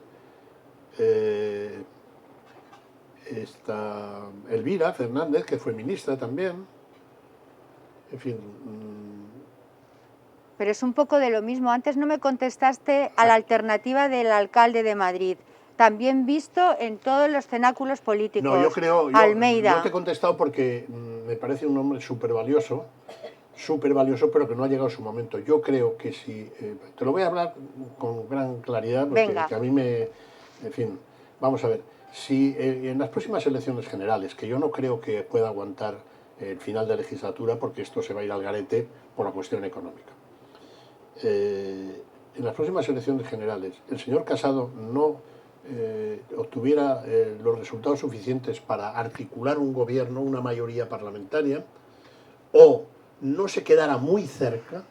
Está Elvira Fernández, que fue ministra también. En fin. Pero es un poco de lo mismo. Antes no me contestaste a la alternativa del alcalde de Madrid. También visto en todos los cenáculos políticos. No, yo creo, Almeida. Yo te he contestado porque me parece un hombre súper valioso, pero que no ha llegado su momento. Yo creo que si... te lo voy a hablar con gran claridad, porque que a mí me... En fin, vamos a ver. Si en las próximas elecciones generales, que yo no creo que pueda aguantar el final de legislatura, porque esto se va a ir al garete por la cuestión económica. En las próximas elecciones generales, el señor Casado no obtuviera los resultados suficientes para articular un gobierno, una mayoría parlamentaria, o no se quedara muy cerca,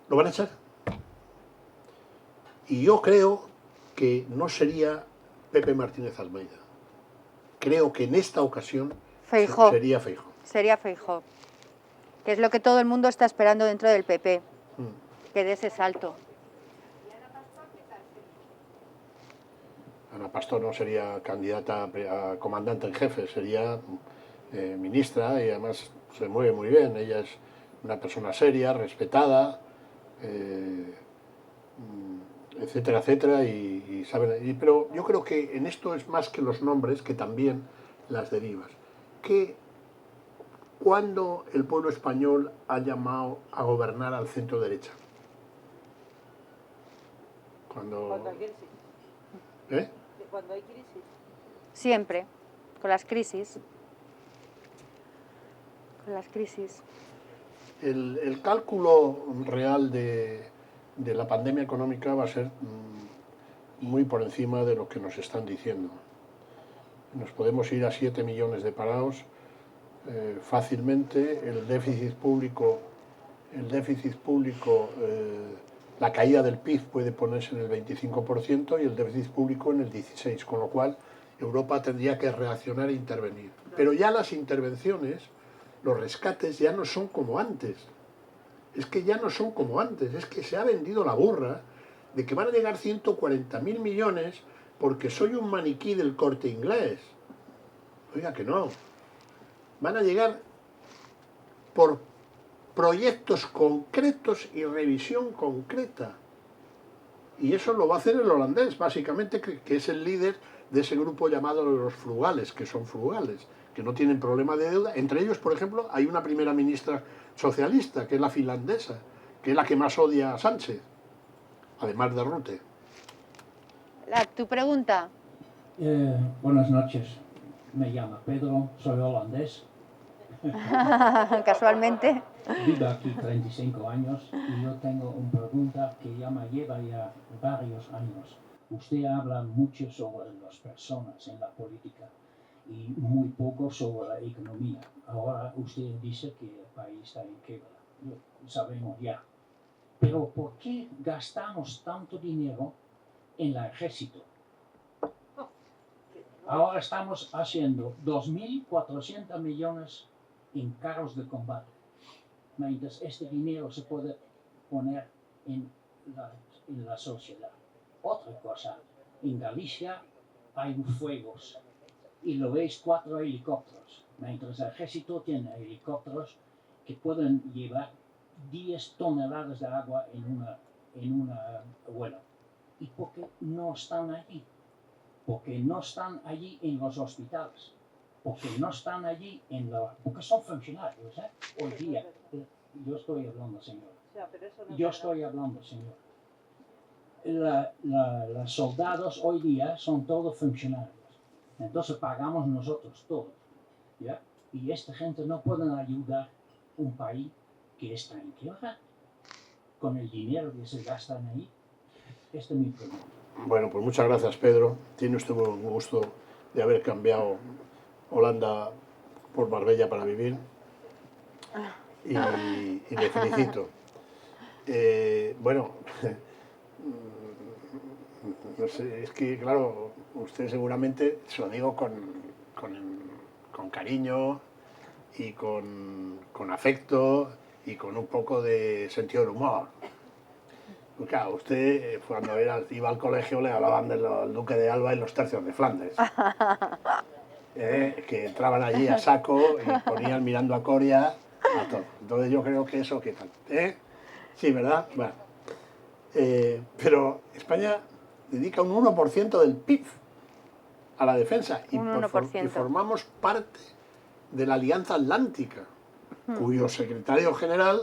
lo van a echar. Y yo creo que no sería Pepe Martínez Almeida. Creo que en esta ocasión Feijóo. Sería Feijóo. Sería Feijóo. Que es lo que todo el mundo está esperando dentro del PP. Que dé ese salto. Ana Pastor no sería candidata a comandante en jefe, sería ministra, y además se mueve muy bien. Ella es una persona seria, respetada, etcétera, etcétera, y saben. Pero yo creo que en esto es más que los nombres, que también las derivas. ¿Cuándo el pueblo español ha llamado a gobernar al centro derecha? Cuando hay crisis. ¿Eh? Cuando hay crisis. Siempre, con las crisis. Con las crisis. El cálculo real de la pandemia económica va a ser muy por encima de lo que nos están diciendo. Nos podemos ir a 7 millones de parados fácilmente. El déficit público, la caída del PIB puede ponerse en el 25% y el déficit público en el 16%, con lo cual Europa tendría que reaccionar e intervenir. Pero ya las intervenciones, los rescates ya no son como antes. Es que ya no son como antes, es que se ha vendido la burra de que van a llegar 140.000 millones porque soy un maniquí del Corte Inglés. Oiga, que no. Van a llegar por proyectos concretos y revisión concreta. Y eso lo va a hacer el holandés, básicamente, que es el líder de ese grupo llamado los frugales, que son frugales, que no tienen problema de deuda. Entre ellos, por ejemplo, hay una primera ministra socialista, que es la finlandesa, que es la que más odia a Sánchez, además de Rutte. ¿Tu pregunta? Buenas noches, me llamo Pedro, soy holandés. Casualmente. Vivo aquí 35 años y yo tengo una pregunta que lleva ya varios años. Usted habla mucho sobre las personas en la política y muy poco sobre la economía. Ahora usted dice que el país está en quiebra, lo sabemos ya. Pero ¿por qué gastamos tanto dinero en el ejército? Ahora estamos haciendo 2.400 millones en carros de combate. Mientras este dinero se puede poner en la sociedad. Otra cosa, en Galicia hay fuegos y lo veis 4 helicópteros, mientras el ejército tiene helicópteros que pueden llevar 10 toneladas de agua en una vuelo. ¿Y por qué no están allí? Porque no están allí en los hospitales, porque no están allí porque son funcionarios, hoy día. Yo estoy hablando, señor. Yo estoy hablando, señor. Los soldados hoy día son todos funcionarios. Entonces pagamos nosotros todos, ¿ya? Y esta gente no puede ayudar un país que está en quiebra con el dinero que se gastan ahí. Esta es mi pregunta. Bueno, pues muchas gracias, Pedro. Tiene usted un gusto de haber cambiado Holanda por Marbella para vivir. Y le felicito. Bueno, no sé, es que, claro, usted seguramente, se lo digo con cariño y con afecto y con un poco de sentido del humor. Claro, usted cuando iba al colegio le hablaban del Duque de Alba y los tercios de Flandes, que entraban allí a saco y ponían mirando a Coria a todo. Entonces yo creo que eso, ¿qué tal? Sí, ¿verdad? Bueno. Pero España dedica un 1% del PIB a la defensa y formamos parte de la Alianza Atlántica, cuyo secretario general,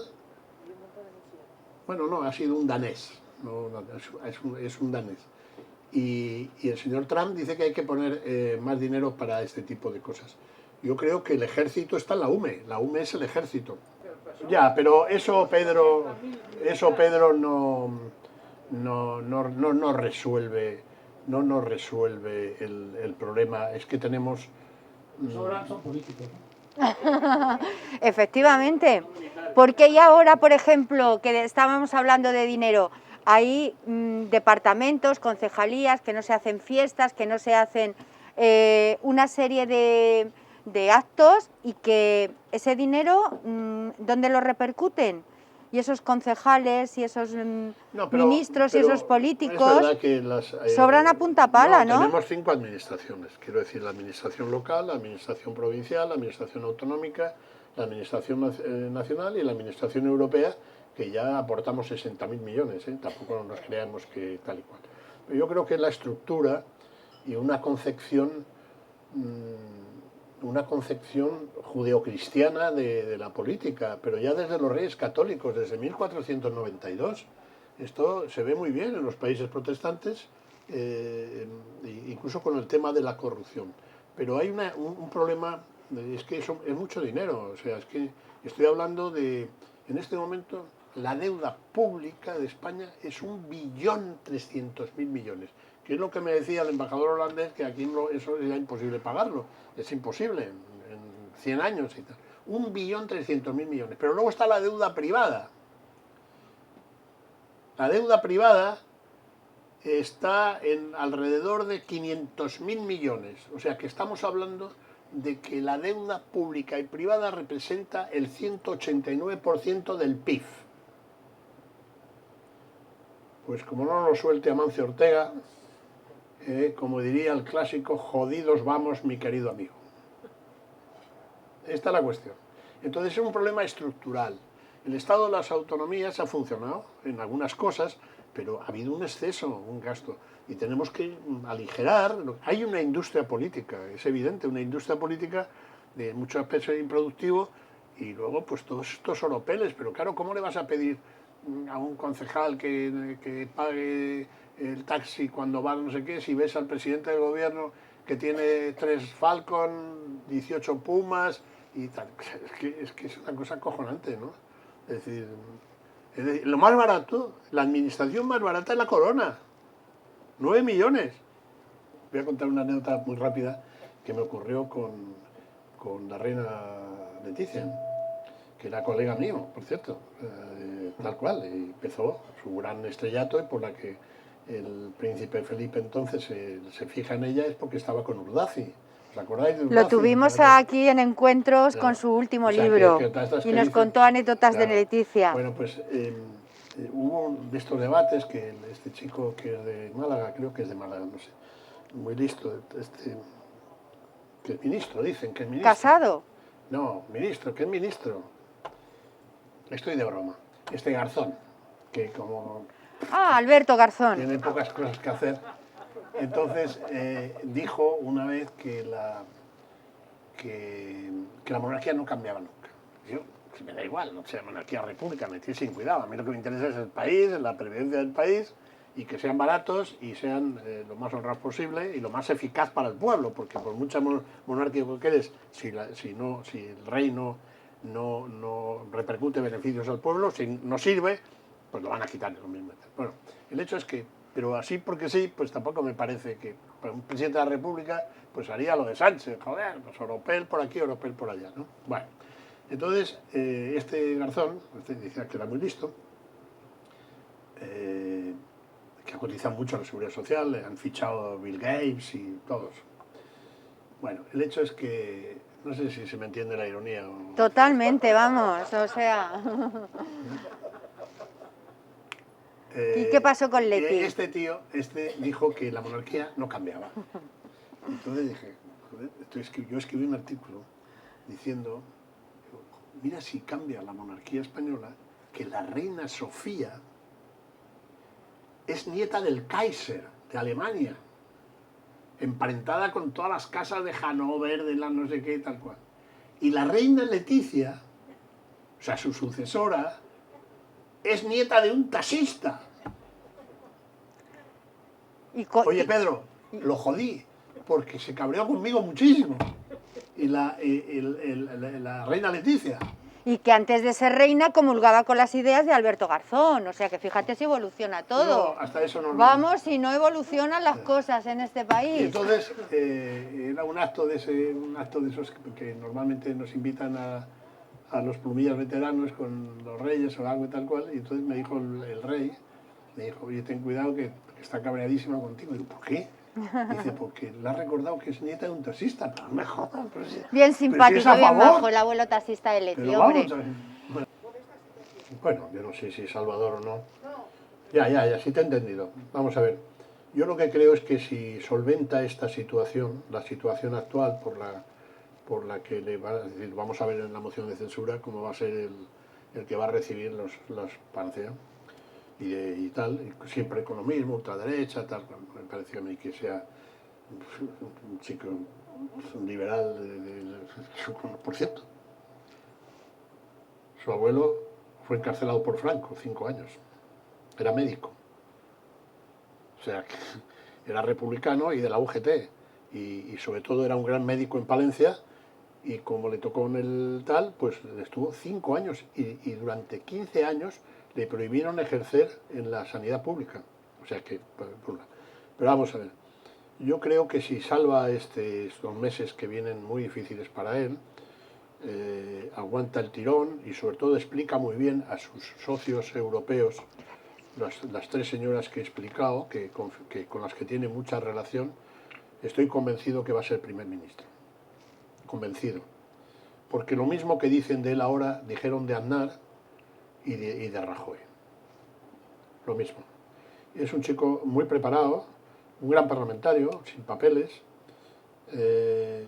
bueno, no, ha sido un danés, es un danés. Y el señor Trump dice que hay que poner más dinero para este tipo de cosas. Yo creo que el ejército está en la UME es el ejército. Ya, pero eso Pedro no resuelve el problema. Es que tenemos... Son políticos. Efectivamente, porque ya ahora, por ejemplo, que estábamos hablando de dinero, hay departamentos, concejalías, que no se hacen fiestas, que no se hacen una serie de actos y que ese dinero, ¿dónde lo repercuten? Y esos concejales y esos ministros y esos políticos sobran a punta pala, ¿no? Tenemos 5 administraciones, quiero decir, la administración local, la administración provincial, la administración autonómica, la administración nacional y la administración europea, que ya aportamos 60.000 millones, tampoco nos creamos que tal y cual. Pero yo creo que la estructura y una concepción judeocristiana de la política, pero ya desde los Reyes Católicos, desde 1492. Esto se ve muy bien en los países protestantes, incluso con el tema de la corrupción. Pero hay un problema, es que es mucho dinero, o sea, es que estoy hablando de, en este momento, la deuda pública de España es 1.300.000 millones, que es lo que me decía el embajador holandés, que aquí eso era imposible pagarlo, es imposible, en 100 años y tal. 1.300.000 millones. Pero luego está la deuda privada. La deuda privada está en alrededor de 500.000 millones. O sea que estamos hablando de que la deuda pública y privada representa el 189% del PIB. Pues como no lo suelte Amancio Ortega, como diría el clásico, jodidos vamos, mi querido amigo. Esta es la cuestión. Entonces es un problema estructural. El Estado de las autonomías ha funcionado en algunas cosas, pero ha habido un exceso, un gasto, y tenemos que aligerar. Hay una industria política, es evidente, una industria política de mucho peso improductivo, y luego pues todos estos oropeles. Pero claro, ¿cómo le vas a pedir a un concejal que pague el taxi cuando va no sé qué, si ves al presidente del gobierno que tiene 3 Falcon, 18 Pumas y tal? Es que es una cosa acojonante, ¿no? Es decir, lo más barato, la administración más barata es la corona. 9 millones. Voy a contar una anécdota muy rápida que me ocurrió con la reina Leticia, que era colega mío, por cierto, tal cual. Y empezó su gran estrellato, y por la que el príncipe Felipe entonces se fija en ella es porque estaba con Urdaci. ¿Os acordáis de Urdaci? Lo tuvimos aquí en encuentros con su último libro y nos contó anécdotas de Leticia. Bueno, pues hubo de estos debates que este chico que es de Málaga, creo que es de Málaga, no sé, muy listo, que es ministro, dicen que es ministro. ¿Casado? No, ministro, que es ministro. Estoy de broma. Este Garzón, que como... Alberto Garzón. Tiene pocas cosas que hacer. Entonces dijo una vez que la monarquía no cambiaba nunca. Yo, me da igual, no sea monarquía o república, me tiene sin cuidado. A mí lo que me interesa es el país, la pervivencia del país, y que sean baratos y sean lo más honrados posible y lo más eficaz para el pueblo, porque por mucha monarquía que eres, si el rey no repercute beneficios al pueblo, si no sirve, pues lo van a quitar lo mismo. Bueno, el hecho es que, pero así porque sí, pues tampoco me parece que un presidente de la República pues haría lo de Sánchez, joder, pues oropel por aquí, oropel por allá, ¿no? Bueno, entonces este Garzón, decía que era muy listo, que ha cotizado mucho a la Seguridad Social, le han fichado Bill Gates y todos. Bueno, el hecho es que, no sé si se me entiende la ironía. Totalmente, vamos, o sea... ¿Y qué pasó con Leti? Este tío dijo que la monarquía no cambiaba. Entonces dije, joder, yo escribí un artículo diciendo, mira si cambia la monarquía española, que la reina Sofía es nieta del Kaiser de Alemania, emparentada con todas las casas de Hannover, de la no sé qué, tal cual. Y la reina Leticia, o sea, su sucesora, es nieta de un taxista. Oye, Pedro, lo jodí, porque se cabreó conmigo muchísimo. Y la reina Leticia. Y que antes de ser reina comulgaba con las ideas de Alberto Garzón, o sea que fíjate si evoluciona todo. No, hasta eso no. Vamos, si no evolucionan las cosas en este país. Y entonces era un acto de esos que normalmente nos invitan a los plumillas veteranos con los reyes o algo y tal cual, y entonces me dijo el rey, me dijo, oye, ten cuidado que está cabreadísima contigo. Y digo, ¿por qué? Dice, porque le ha recordado que es nieta de un taxista. Pero no me jodan. Bien simpático, si bien bajo, el abuelo taxista de Leti, hombre. Bueno, yo no sé si es Salvador o no. Ya, sí te he entendido. Vamos a ver. Yo lo que creo es que si solventa esta situación, la situación actual por la que le va a decir, vamos a ver en la moción de censura cómo va a ser el que va a recibir los Pancia y tal, y siempre con lo mismo, ultraderecha, tal. Me parece a mí que sea un chico un liberal, por cierto. Su abuelo fue encarcelado por Franco 5 años, era médico, o sea, era republicano y de la UGT, y sobre todo era un gran médico en Palencia, y como le tocó en el tal, pues estuvo 5 años, y durante 15 años le prohibieron ejercer en la sanidad pública, o sea que, pero vamos a ver, yo creo que si salva estos meses que vienen muy difíciles para él, aguanta el tirón y sobre todo explica muy bien a sus socios europeos, las 3 señoras que he explicado, con las que tiene mucha relación, estoy convencido que va a ser primer ministro. Convencido. Porque lo mismo que dicen de él ahora, dijeron de Aznar y de Rajoy. Lo mismo. Es un chico muy preparado, un gran parlamentario, sin papeles,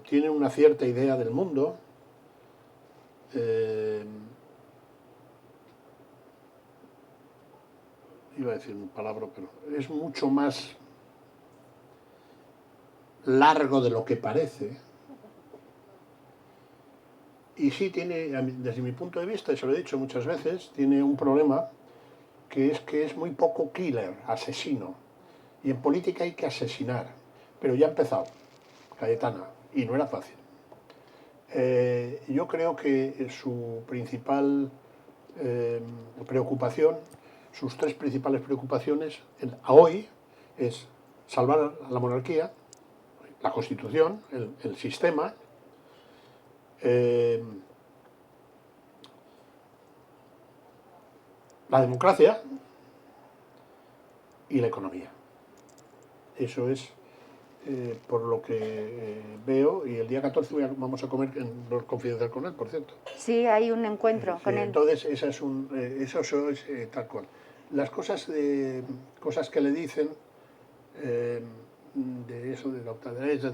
tiene una cierta idea del mundo, iba a decir un palabra, pero es mucho más largo de lo que parece, Y sí tiene, desde mi punto de vista, y se lo he dicho muchas veces, tiene un problema que es muy poco killer, asesino. Y en política hay que asesinar. Pero ya ha empezado, Cayetana, y no era fácil. Yo creo que su principal preocupación, sus tres principales preocupaciones a hoy es salvar la monarquía, la Constitución, el sistema, la democracia y la economía. Eso es por lo que veo, y el día 14 vamos a comer en Los Confidencial con él, por cierto. Sí, hay un encuentro con él. Entonces, eso es tal cual. Las cosas que le dicen, de eso, de la ultraderecha,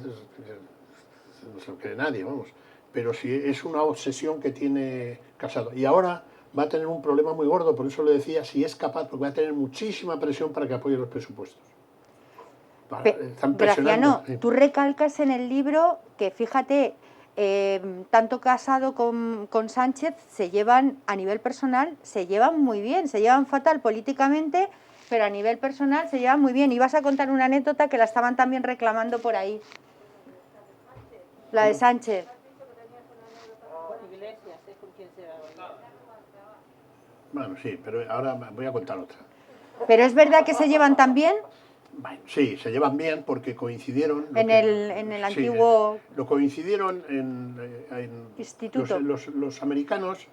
no se lo cree nadie, vamos. Pero sí es una obsesión que tiene Casado. Y ahora va a tener un problema muy gordo, por eso le decía, si es capaz, porque va a tener muchísima presión para que apoye los presupuestos. Graciano, tú recalcas en el libro que, fíjate, tanto Casado con Sánchez se llevan, a nivel personal, se llevan muy bien, se llevan fatal políticamente, pero a nivel personal se llevan muy bien. Y vas a contar una anécdota que la estaban también reclamando por ahí. La de Sánchez. Bueno, sí, pero ahora voy a contar otra. ¿Pero es verdad que se llevan tan bien? Bueno, sí, se llevan bien porque coincidieron... En el antiguo... Lo coincidieron en instituto. Los americanos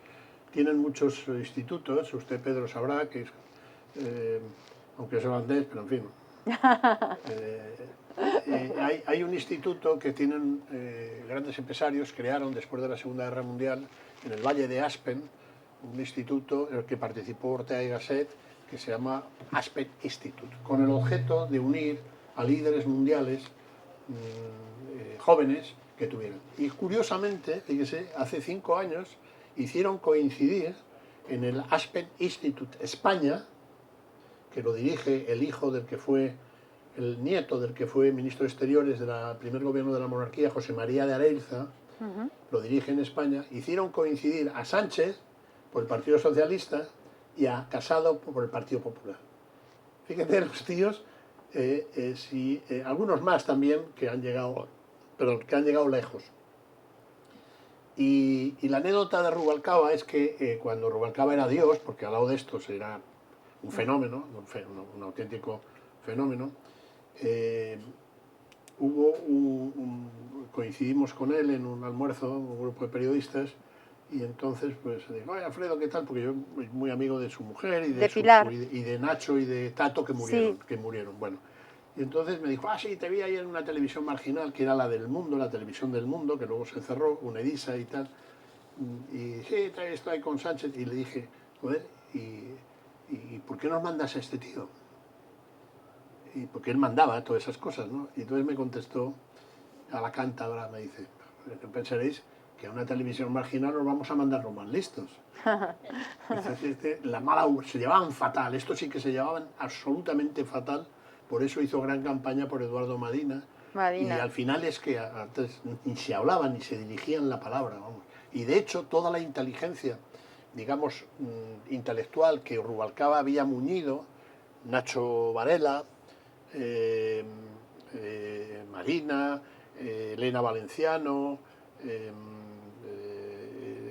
tienen muchos institutos, usted Pedro sabrá que es, aunque es holandés, pero en fin. Hay un instituto que tienen grandes empresarios, crearon después de la Segunda Guerra Mundial en el Valle de Aspen, un instituto en el que participó Ortega y Gasset, que se llama Aspen Institute, con el objeto de unir a líderes mundiales jóvenes que tuvieran. Y curiosamente, fíjese, hace 5 años hicieron coincidir en el Aspen Institute España, que lo dirige el hijo del que fue, el nieto del que fue ministro de Exteriores del primer gobierno de la monarquía, José María de Areilza, lo dirige en España, hicieron coincidir a Sánchez por el Partido Socialista y a Casado por el Partido Popular. Fíjense los tíos, algunos más también que han llegado lejos. Y la anécdota de Rubalcaba es que cuando Rubalcaba era Dios, porque al lado de estos era un fenómeno, un auténtico fenómeno, coincidimos con él en un almuerzo, un grupo de periodistas, y entonces pues digo, ay Alfredo, ¿qué tal? Porque yo soy muy amigo de su mujer y de Pilar. Y de Nacho y de Tato que murieron. Bueno, y entonces me dijo, sí, te vi ahí en una televisión marginal que era la del Mundo, la televisión del Mundo, que luego se cerró, una Edisa y tal. Y sí, estoy ahí con Sánchez. Y le dije, joder, ¿y por qué nos mandas a este tío? Y porque él mandaba todas esas cosas, ¿no? Y entonces me contestó a la cántabra, me dice, ¿qué pensaréis? Que a una televisión marginal nos vamos a mandar los más listos. Se llevaban fatal, estos sí que se llevaban absolutamente fatal, por eso hizo gran campaña por Eduardo Madina. Y al final es que antes ni se hablaban ni se dirigían la palabra, vamos. Y de hecho toda la inteligencia, digamos, intelectual que Rubalcaba había muñido, Nacho Varela, Marina, Elena Valenciano,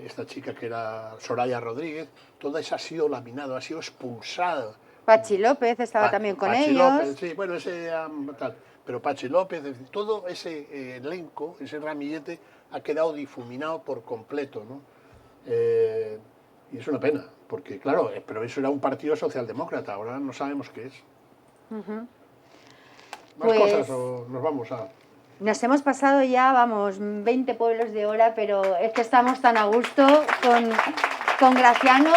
esta chica que era Soraya Rodríguez, toda esa ha sido laminada, ha sido expulsada. Pachi López estaba también con Pachi ellos. López, sí, bueno, ese tal, pero Pachi López, todo ese elenco, ese ramillete ha quedado difuminado por completo, ¿no? Y es una pena, porque claro, pero eso era un partido socialdemócrata, ahora no sabemos qué es. ¿Más cosas o nos vamos a...? Nos hemos pasado ya, vamos, 20 pueblos de hora, pero es que estamos tan a gusto con Graciano.